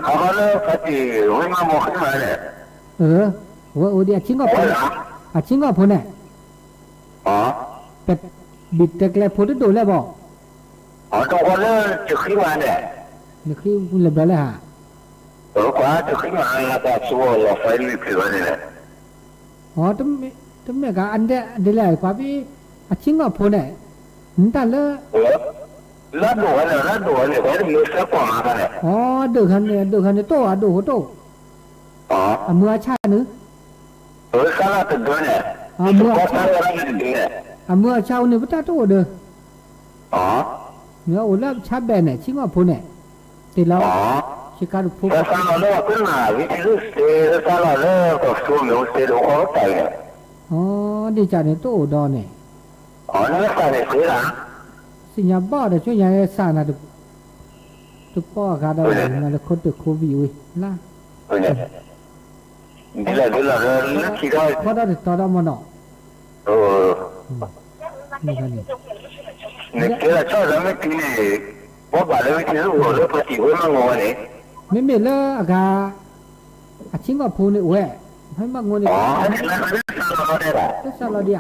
เขาก็เลยพอดีไม่มาหมดขึ้นมาเลยโอ้เดี๋ยวชิ้นก็พอชิ้นก็พอเนี่ยอ๋อเป็ดบิดแต่แกลพอได้ดูแล้วบอกอ๋อตรงคนเลยจะขึ้นมาเนี่ยนี่คือเรียบร้อยแล้วฮะกว่าจะขึ้นมาแล้วก็ชัวร์เราไฟลุยผิวนี่แหละอ๋อแต่ ตัวแม่ก็อันเดียวแหละกว่าพี่อาชิงก็พูดเนี่ยนั่นเลยแล้วดูเนี่ยว่ามีสักกว่ากันเนี่ยอ๋อดูคันเนี่ยโตอ่ะดูอ๋อเมื่อชาเนื้อสาระตัวเนี่ยเมื่อชาเมื่อชาเนี่ยพุทธโตเด้ออ๋อเนี่ยโอ้แล้วชาแบนเนี่ยชิงก็พูดเนี่ยติแล้วชิคารุพูดแล้วสาระเนี่ยเป็นหน้าวิธีรู้สึกสาระเนี่ยก็สู้ไม่รู้สึกเขาใจเนี่ยอ๋อดีจังเนี่ยโตดอนเนี่ยอ๋อนี่สาระเนี่ยสิญาบ้าเด้อช่วยยายสานะตุป้อกาดาวนั่นแหละคนตึกโควิดเว้ยล่ะดีละคิดได้พอได้ต่อได้มั้งเนาะนี่กันนี่เนี่ยแกละชอบแล้วไม่กินเนี่ยบอกว่าเลยที่รู้เลยพอดีว่ามันงอเนี่ยไม่เลยอากาอาชิงก็พูดเนี่ยเว้ยให้มางอเนี่ยอ๋อนี่นั่นสาระเนี่ยล่ะสาระเดีย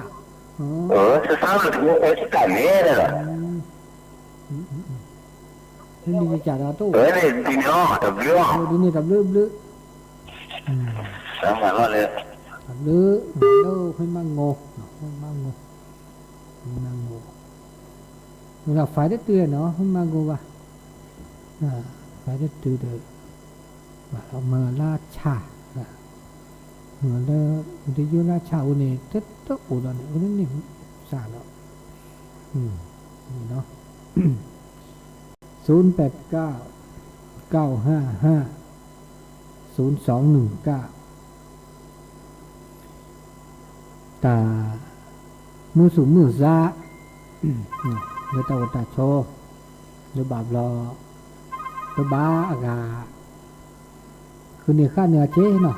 สาระที่ว่าจะกันเนี่ยล่ะนี่จะจ่ายตัวนี่ดีเนาะดับเบิ้ลดีนี่ดับเบิ้ลสามารถเลยดับเบิ้ลให้มางอเราฝ่ายได้ตื่นเนาะให้มางอว่ะฝ่ายได้ตื่นเด้อว่าเรามาลาชาเหมือนเดิมที่อยู่ลาชาวันนี้เท็ดตัวอุดรเนี่ยวันนี้สาแล้วนี่เนาะ089-955-0219ตามือสูงมือซาเดี๋ยวตาโชเดี๋ยวบาบรอเดี๋ยวบ้าอากาคือเนี่ยข้าเนื้อเจ๊เนาะ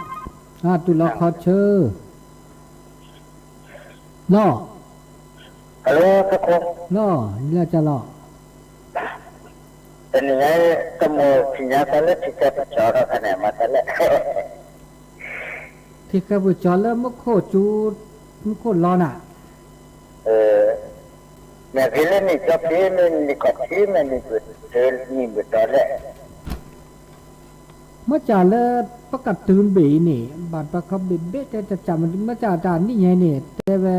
ตุลาคอเชอร์ล่อฮัลโหลทุกคนล่อนี่เราจะล่อเป็นยังไงก็โมที่ยาตะเล็กที่จะจอดขนาดมาตะเล็กที่กระบุจอแล้วมุขโคจูมุขโคล้อน่ะแม่พี่เล่นนี่ก็พี่มันนี่ก็พี่มันนี่ก็เจอนี่บุตรเลยเมื่อจ่าเลิศประกาศตื่นบีนี่บาดประคับเบ๊จะจำมันเมื่อจ่าจานนี่ไงเนี่ยแต่ว่า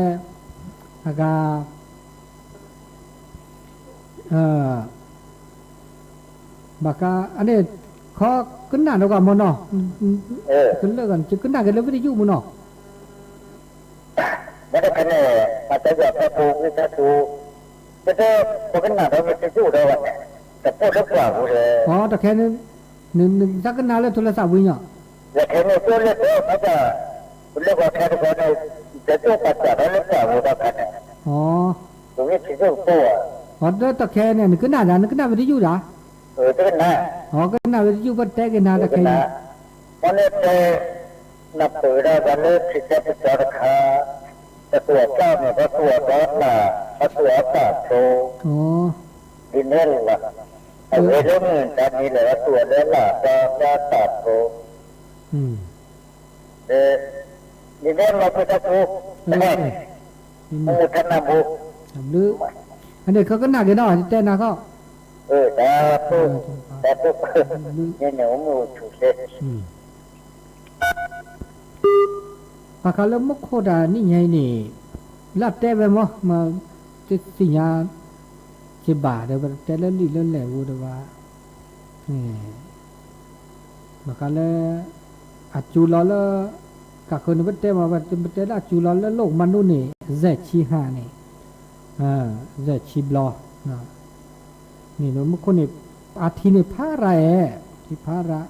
อากาบากาอันนี้ขอขึ้นหน้าเราก่อนมั้งเนาะขึ้นเลิกกันจะขึ้นหน้ากันแล้ววิทยุมั้งเนาะไม่ได้คะแนนอาจจะแบบประตูวิทยุแต่ถ้าพอขึ้นหน้าเราวิทยุได้วันเนี่ยแต่พูดเรื่องเปล่าเลยอ๋อแต่แค่นึงสักขึ้นหน้าแล้วโทรศัพท์วิ่งอ่ะแต่แค่นี้ตัวเล็กเขาจะเรียกว่าแค่ตัวนี้จะตัวปัจจัยเรื่องเปล่าได้คะแนนอ๋อตรงนี้ที่ตัวตัวอ๋อแต่แค่เนี่ยขึ้นหน้าด่านขึ้นหน้าวิทยุด่าขึ้นหน้าอ๋อขึ้นหน้าวิทยุก็แจ้งกันหน้าแต่แค่วันนี้จะนับถือได้วันนี้ที่จะพิจารณาแต่ตัวเจ้าเนี่ยก็ตัวร้อนน่ะตัวปากโตอ๋อดินเล่นล่ะเอาไว้เรื่องแต่นี่แหละตัวเล่นล่ะจะปากโตดินเล่นเราไปตะกูมูทนาบุหรืออันนี้เขาก็หนักอยู่เนาะแต่หนักก็แต่ปุ๊บเนี่ยหนูมูถูกเส้นปากกาลมุขโคดานี่ไงนี่ลัดแต่ไปมั้งมาจะสิญาจะบาเดี๋ยวแต่ละลีเล่นแหล่วูดว่าปากกาลอาจูลอลกับคนนี้แต่มาแต่ละจูลอลโลกมนุษย์นี่เจชีหานี่เจชีบลอนี่เนาะมุขคนนี่อาทินี่พาระที่พาระ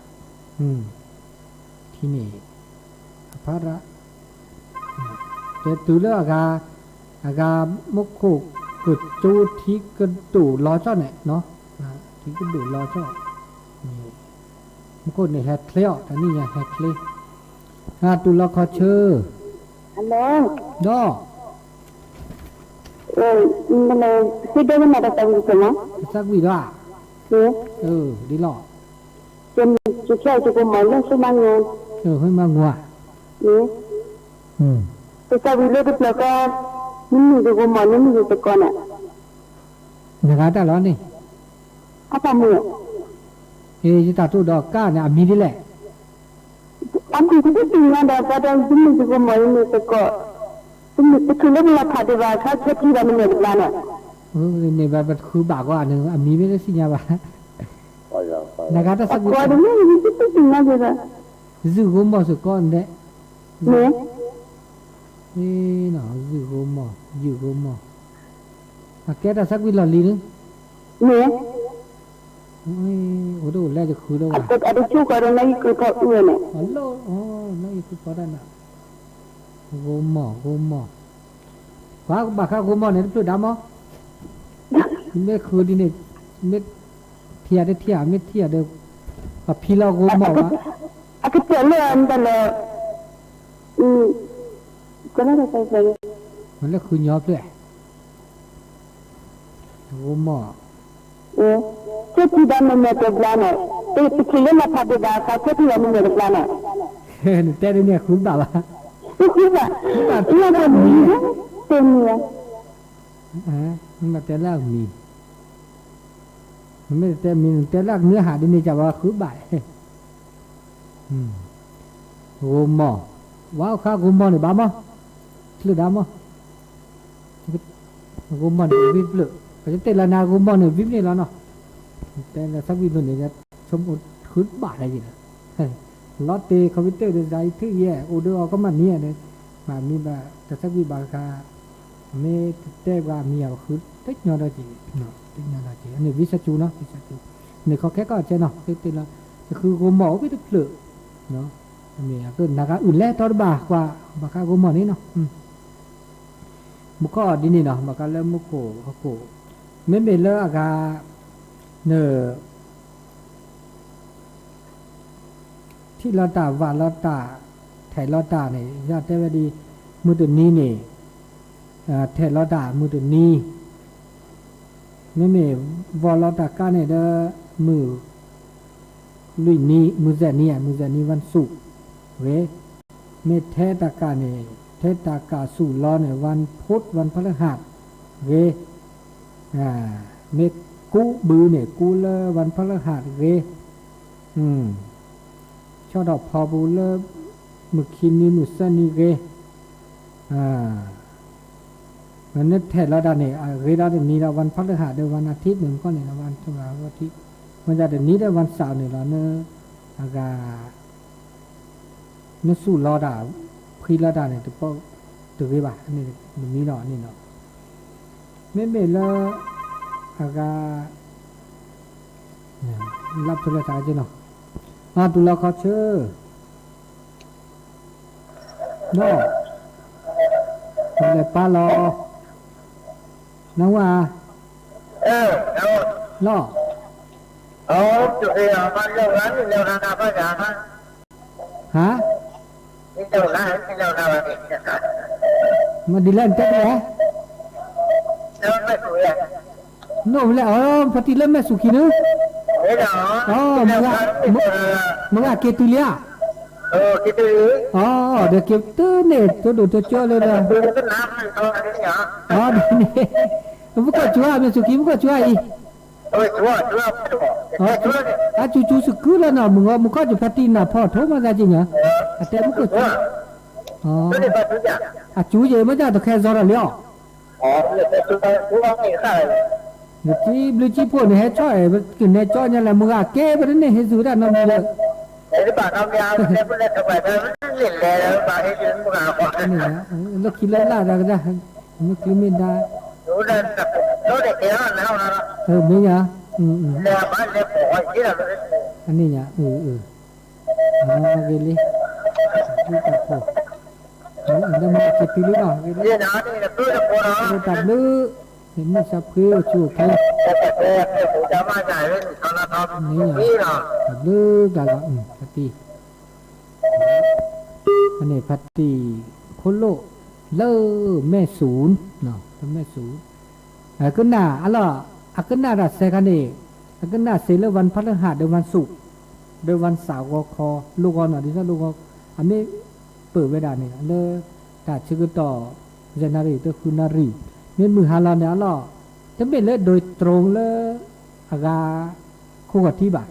ที่นี่พาระแต่ตัวเลือกอากามุกโคกึดจูที่กระดูล้อเจ้าเนี่ยเนาะที่กระดูล้อเจ้ามุกโคเนี่ยแฮกเคลียร์แต่นี่ไงแฮกเคลียร์ตัวละครเชื่อฮัลโหลดอมันคิดได้ว่ามันจะเป็นยังไงสักวิดาดีหรอจะแค่จะกูหมายเรื่องใช่ไหมเงี้ยให้มางัวแต่ถ้าวิเลก็แปลว่านี่จะกูหมายนี่จะก่อนอ่ะนะครับแต่แล้วนี่apa mu kita tu dah kan ami ni leh ami tu tinggal dah pada sini juga mai ni teko คือเรื่องราคาดีว่าถ้าเช็คที่เราไม่เหนื่อยล้านอ่ะเนี่ยแบบคือบากว่าหนึ่งมีไม่ได้สิญญาบ้านักการทัศน์ก็ได้ไม่มีที่จริงนะเจ้าจู่ก็มอสุก้อนเด้เนี่ยน่ะจู่ก็มอจู่ก็มอนักการทัศน์วิลล์ลีนึงเนี่ยโอ้โหแล้วจะคือแล้วอ่ะแต่อะไรชูการ์नहींคือเขาเอื้อเนี่ยฮัลโหลไม่คือพอได้น่ะกูมว่าบ้าข้ากูมเนี่ยพูดได้มั้ยไม่คือดิเนี่ยไม่เทียได้เทียไม่เทียเด้อพี่เรากูมว่าอ่ะก็เจอเลยอันนั้นเลยก็น่าจะใช่มันแล้วคือยอบเลยกูมเจ้าที่บ้านมันเนี่ยตัวล้านเนี่ยแต่ที่เล่นมาพัดได้ค่ะเจ้าที่บ้านมันเนี่ยล้านเนี่ยแต่เนี่ยคุณบ้าละคือแบบเนี่ยจะมีเต็มเลยมันมาแต่ละมีมันไม่แต่มีแต่ละเนื้อหาดินี่จะว่าคือบ่ายกูมอว้าวข้ากูมอเนี่ยบ้ามอหรือดามอกูมอเนี่ยวิบเลยก็จะเตละนากูมอเนี่ยวิบเนี่ยแล้วเนาะแต่ละสักวิบเนี่ยจะชมคือบ่ายอะไรอย่างเงี้ยลอตเต้คอมพิวเตอร์ใจที่แย่โอเดอร์ก็มันเนี่ยเนี่ยมามีแบบแต่สักวิบากาไม่เต้ว่ามีอะไรคือเทคโนโลยีเนาะเทคโนโลยีอันนี้วิชาจูเนาะวิชาจูเนี่ยเขาแค่ก็เจเนาะเต้ละคือกูมอวิธีเปลือกเนาะอันนี้ก็นักอื่นแล้วตอนบ่ากว่าบากากูมอนี่เนาะมุกก็ดีนี่เนาะบากาเริ่มมุกโกเขาโกไม่เป็นเลยอากาเนอที่เราตาว่าเราตาไทยเราตาเนี่ยญาติแต่ว่าดีมือตัวนี้เนี่ยไทยเราตามือตัวนี้ไม่เมวอลเราตาก้าเนี่ยเด้อมือลุยนี้มือแจนี่วันศุกร์เว้เมเทตากาเนี่ยเทตากาสู่ล้อเนี่ยวันพุธวันพฤหัสเว้เมกูบือเนี่ยกูเลวันพฤหัสเว้ชอบดอกพอบูเลมึกคินนี่มุสนี่เว้มันนึกแทนแล้วดาเนี่ยเวลาเดี๋ยวนี้เราวันพฤหัสเดี๋ยววันอาทิตย์หนึ่งก็เนี่ยวันทุกวันอาทิตย์มันจะเดี๋ยวนี้ได้วันเสาร์เนี่ยเราเนอะอากาเนื้อสู้รอดาพีรอดาเนี่ยตัวป้อตัวเวบะนี่มันมีเนาะนี่เนาะไม่เบลล์อาการับโทรศัพท์จีเนาะตุลาเขาเชื่อเนาะอะไรป้ารอน้องว่าเนาะจุดเดียวมันเร็วนั้นเร็วนาก็อย่างนั้นฮะนี่เร็วนั้นเร็วนามาดีเล่นเจ๊เลยเร็วไม่สวยโน่เลยพอดีเล่นไม่สุขีนึกมึงอะเกตุเลียเกตุลีเดี๋ยวเก็บตื้อเนี่ยตัวดูตัวจ้าเลยนะดูต้นน้ำมันตัวอะไรเนี่ยนี่มึงก็ช่วยมึงสุขีมึงก็ช่วยอีช่วยจู่สึกคือแล้วนะมึงก็จะพัฒนาพอโทรมาได้จริงเหรอแต่มึงก็ช่วยจู่เยอะมั้ยจ้าตัวแค่ซอร์เลี้ยวเนี่ยที่บลูจีพวกเนี่ยให้ช่วยกินเนี่ยจ้อยเนี่ยแหละมึงอะเก็บไปเนี่ยให้สุดอ่ะน้องเลยไอ้บ้านน้ำยาเนี่ยมันเล่นทำไมมันเล่นแล้วบ้านไอ้ที่มึงเอานี่นะแล้วคิดแล้วล่ะก็ได้มึงคิดไม่ได้ดูนั่นดูเด็กเอ๋อแล้วนะไม่ยาเนี่ยบ้านเนี่ยปล่อยที่เราอันนี้เนี่ยเกลี่ดูกับพวกเดี๋ยวมาเก็บปีนี้เนาะเนี่ยนะนี่นะดูจะปวดเนาะตัดลื้อเห็นมันสับคือชูแค่ผมจะมาจ่ายเรื่องตอนนั้นนี่เนาะตัดลื้อกันละพัตตีอันนี้พัตตีโคโลเล่แม่ศูนย์เนาะแม่ศูนย์ก็น่าก็น่ารัดเซกันเองก็น่าเซเลวันพฤหัสเดือนวันศุกร์เดือนวันเสาร์ก็คอลูกอ่อนหน่อยดิฉันลูกอ่อนอันนี้เปิดเวลาเนี่ยเลิกแต่ชื่อต่อเจนารีตัวคุณนารีเนี่ยมือฮาลาเนี่ยจะเป็นเลยโดยตรงเลยอากาคู่กับที่บ้าน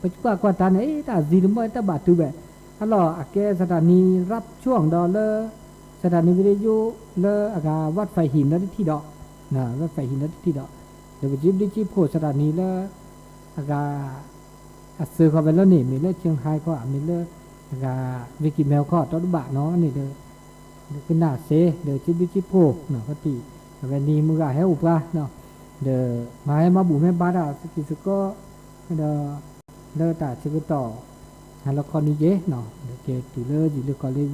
ปัจจุบันกว่าตาเนี่ยแต่จีนไม่แต่บาดตัวแบบอาแกสถานีรับช่วงดอลเลอร์ส สถานีวิทยุเลอากาวัดไฟหินนั่นที่ดอกนะวัดไฟหินนั่นที่ดอกเดี๋ยวจิบดิจิโพสถานีเลออากาซื้อเข้าไปแล้วนี่มีเลอเชียงไฮ้ก็มีเลออากาวิกิเมลก็ต้นบะเนาะนี่เด้อขึ้นหน้าเซเดี๋ยวจิบดิจิโพเนาะก็ตีวันนี้มือก็ให้อุปะเนาะเดี๋ยวมาให้มาบุ๋มให้บ้านอ่ะสกิสก็เดี๋ยวเลอแต่ชิคต่อฮัลโหลคอนี่เย่เนาะเดี๋ยวเกตุเลอจิเลอคอเลย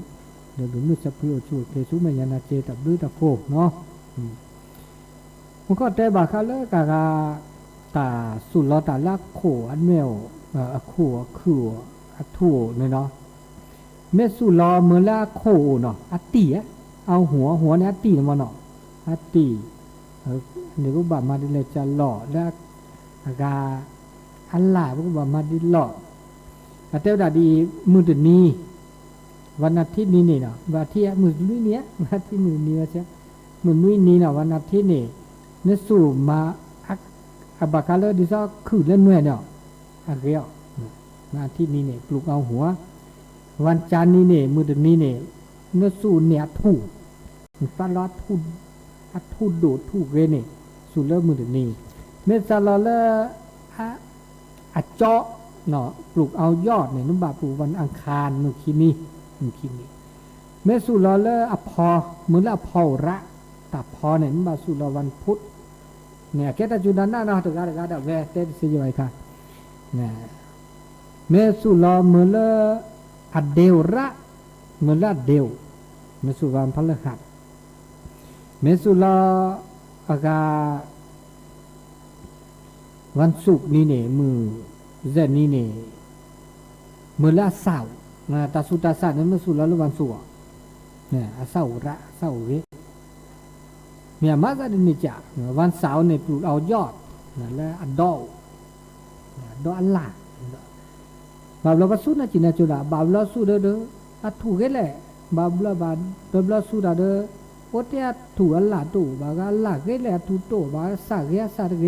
เดี๋ยวดูมือจะพิโอชูเกซูมันยันอาเจตับดื้อตะโฟเนาะมันก็แต่บาคาเลกากาตาสุดล้อตาลักโขอันเมลขู่คืออัทูเนาะเมสุล้อเมื่อละโขเนาะอัตตีเอาหัวเนี่ยอัตตีมันเนาะอัตตีเดี๋ยวก็บามาดิเลจะหล่อแล้วอากาอันหลายก็บามาดิหล่อแต่ว่าดีมือเดือนนี้วันอาทิตย์นี้เนาะวันที่มือนุ้ยเนี้ยวันที่มือนี้ว่าใช่มือนุ้ยนี้เนาะวันอาทิตย์นี่เนื้อสู่มาบาคาเลดิซ่าคือเล่นเนื้อเนาะเรียววันอาทิตย์นี้เนี่ยปลูกเอาหัววันจันทร์นี้เนี่ยมือเดือนนี้เนี่ยเนื้อสู่เนี่ยถูกฟาลอดถูกโดดถูกเรเนี่ยสู่เริ่มมือเดือนนี้เมื่อซาลอเลเจาะเนาะปลูกเอายอดเนี่ยนุ่มบาปลูกวันอังคารมือคีนี้เมื่อสุรเลอพอเหมือนละพอระแต่พอเนี่ยนุ่มบาสุรวันพุธเนี่ยแค่แต่จุดนั้นน่าเนาะถึงการแวะเต้นสิย่อยค่ะเนี่ยเมื่อสุรเหมือนละอเดวระเหมือนละเดวเมื่อสุวันพฤหัสเมื่อสุรอากาวันศุกร์นี่เนี่ยมือเจนนี่เนี่ยเมื่อละเสาร์ตาสุตาสัตนั้นเมื่อสุละวันศุกร์เนี่ยเสาระเสาเวเมียมาก็ได้นี่จ้ะวันเสาร์เนี่ยปลูกเอายอดแล้วอัดดอกอันหลาบาบลาบัสุนะจีน่าจุดาบาบลาสุดเด้ออัดถูกแหละบาบลาสุดาเด้อโอเตียถูกอันหลาตู่บากอันหลาแหละถูกโตบาสักเก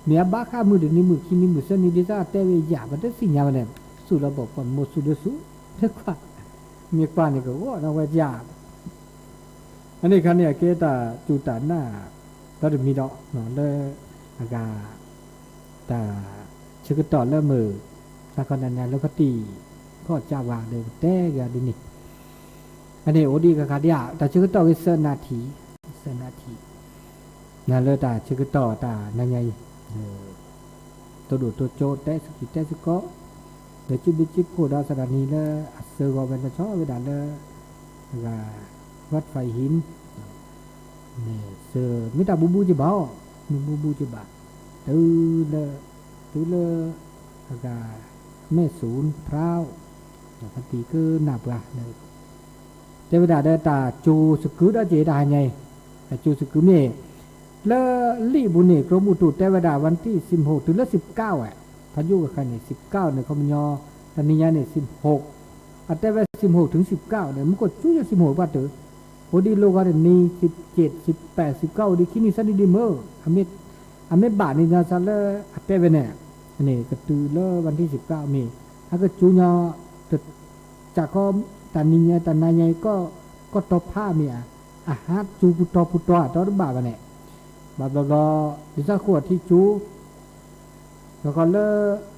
เมียบ้าข้ามือเดี๋ยวนี้มือขี้มือเส้นนี้ดิซ่าแต่เวียบัดเดสิ่งอย่างนั้นสุระบอกว่าหมดสุดสุเท่ากับมีความนี่ก็ว่าเราว่าจ่าอันนี้คันเนี่ยเกตาจุตาหน้าก็จะมีดอกเนาะเลยอากาตาชื่อก็ต่อแล้วมือแล้วก็นั้นแล้วก็ตีก็จ่าวางเลยแต่ก็ดีนี่อันนี้โอดีกับขาดยาแต่ชื่อก็ต่อวิเศษนาทีนั่นเลยตาชื่อก็ต่อตานั่นไงตัวดูตัวโจแต่สกิแต่สก็เดี๋ยวจิบโคดาสถานีแล้วเสือก็เป็นชอบไปด่าแล้ววัดไฟหินเนี่ยเสือไม่ตาบูจิบ่าวบูจิบ่าตื้อเลยแม่ศูนย์พร้าวปกติคือหนับละเลยแต่เวลาเดินตาจูสกุลได้เจได้ไงแต่จูสกุลเนี่ยแล้วรีบุญกรมอุตุแต่เวลาวันที่16ถึง19พายุกับใครเนี่ย19เนี่ยเขามันยอตอนนี้เนี่ย16แต่ว่า16ถึง19เนี่ยมันก็จุ้ย16บาทเถอะพอดีโลกาเนี่ย17 18 19ดีคินี่สันดีเมื่ออเมบาทนี่นะซะแล้วแต่เวเนี่ยนี่ก็ตื่นแล้ววันที่19มีถ้าก็จุ้ยจากก็ตอนนี้ตอนนั้นก็ตบผ้ามีอาหารจูปุตตอตอนบ่าวเนี่ยบาบลอดิซ่าขวดที่จูแล้วก็เล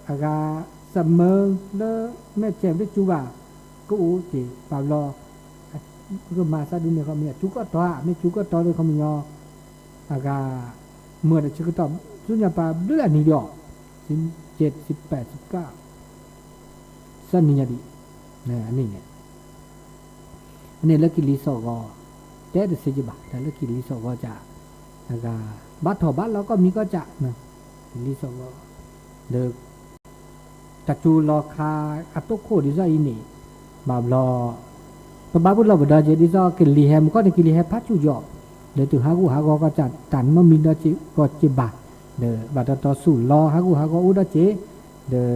อากาเสมอเลแม่แจ่มได้จูบ่าก็อูจีบาบลอก็มาซาดินเนี่ยเขามีจูก็ต่อไม่จูก็ต่อเลยเขามียออากาเมื่อจูก็ต่อจุนยาปาเรื่องนี้เดียว17 18 19สันนิยดีเนี่ยอันนี้เลิกกิลิโซก็แต่เดี๋ยวเสียบ่าแต่เลิกกิลิโซก็จะบัตรถอบัตรเราก็มีก็จะนะลิโซก็เด็กจักจูรอคาอัตโตโคดิซาอินี่บาบลอบาบุเราบดาเจดิซากิลิแฮมก็ในกิลิแฮพัชจูยอเดี๋ยวถึงฮากูก็จะตันมามีดาจิก็จิบะเดี๋ยวบัตรต่อสู้รอฮากูอุดาเจเดี๋ยว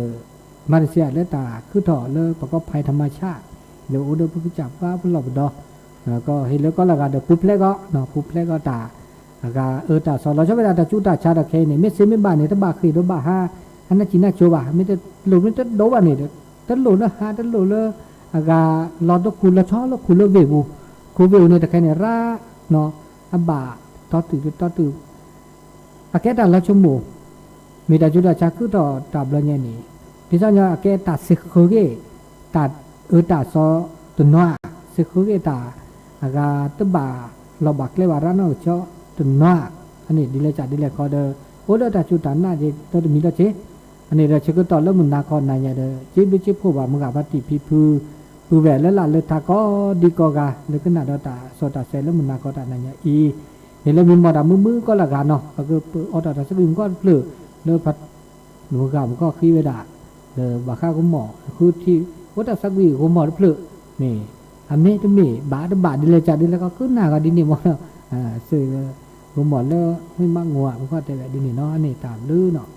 มาเลเซียและตาคือถอเลยประกอบภัยธรรมชาติเดี๋ยวอุดาผู้จับว่าบุเราบดาแล้วก็เห็นแล้วก็ละกันเดี๋ยวปุ๊บเล็กก็เนาะปุ๊บเล็กก็ตาตาสอนเราใช้เวลาตาจูตาชาตาเคเนี่ยไม่เสียไม่บ้านเนี่ยถ้าบ้าคือถ้าบ้าห้าอันนั้นจีน่าโจบ้าไม่ได้หลุดไม่ได้โดบ้านเนี่ยถ้าหลุดนะฮะถ้าหลุดเลยรอตัวคุณละช้อแล้วคุณละเวบู คูวิวเนี่ยแต่แค่เนี่ยระเนาะอบาต่อตื่นอาแกตาละชั่วโมงมีแต่จุดจักคือต่อตับละเนี่ยนี่ดิฉันเนี่ยอาแกตาสิกคือเกตาตาซอตุนว่าสิกคือเกตาอากาตบาเราบักเลยว่าร้านเราเจาะตุนว่าอันนี้ดีเลยจัดดีเลยคอเดอโอ้เดอตาจุดตันน่าจะตัวมีตัวเจอันนี้เราเช็คก็ต่อแล้วมึงนาคอนนายเดอจีบจีบผู้ว่ามึงกับปฏิพิพือผู้แหวนแล้วล่ะเลยทาก็ดีกอกาเลยก็น่าดอตาโซตาเซแล้วมึงนาคอนนายอีเห็นแล้วมีหมดมือก็ละกันเนาะก็คือออตาสักอึมก็เปลือกเลือพัดหนูกับก็ขี้เวดาเดอบาข้าก็หมอคือที่วัดสักวีก็หมอเปลือกนี่อันนี้จะมีบาดีเลยจัดดีแล้วก็ขึ้นหน้าก็ดีนี่หมดแล้วสื่อก็หมอแล้วไม่มั่งงัวมันก็แต่แบบดีนี่เนาะอันนี้ตามลื้อเนาะ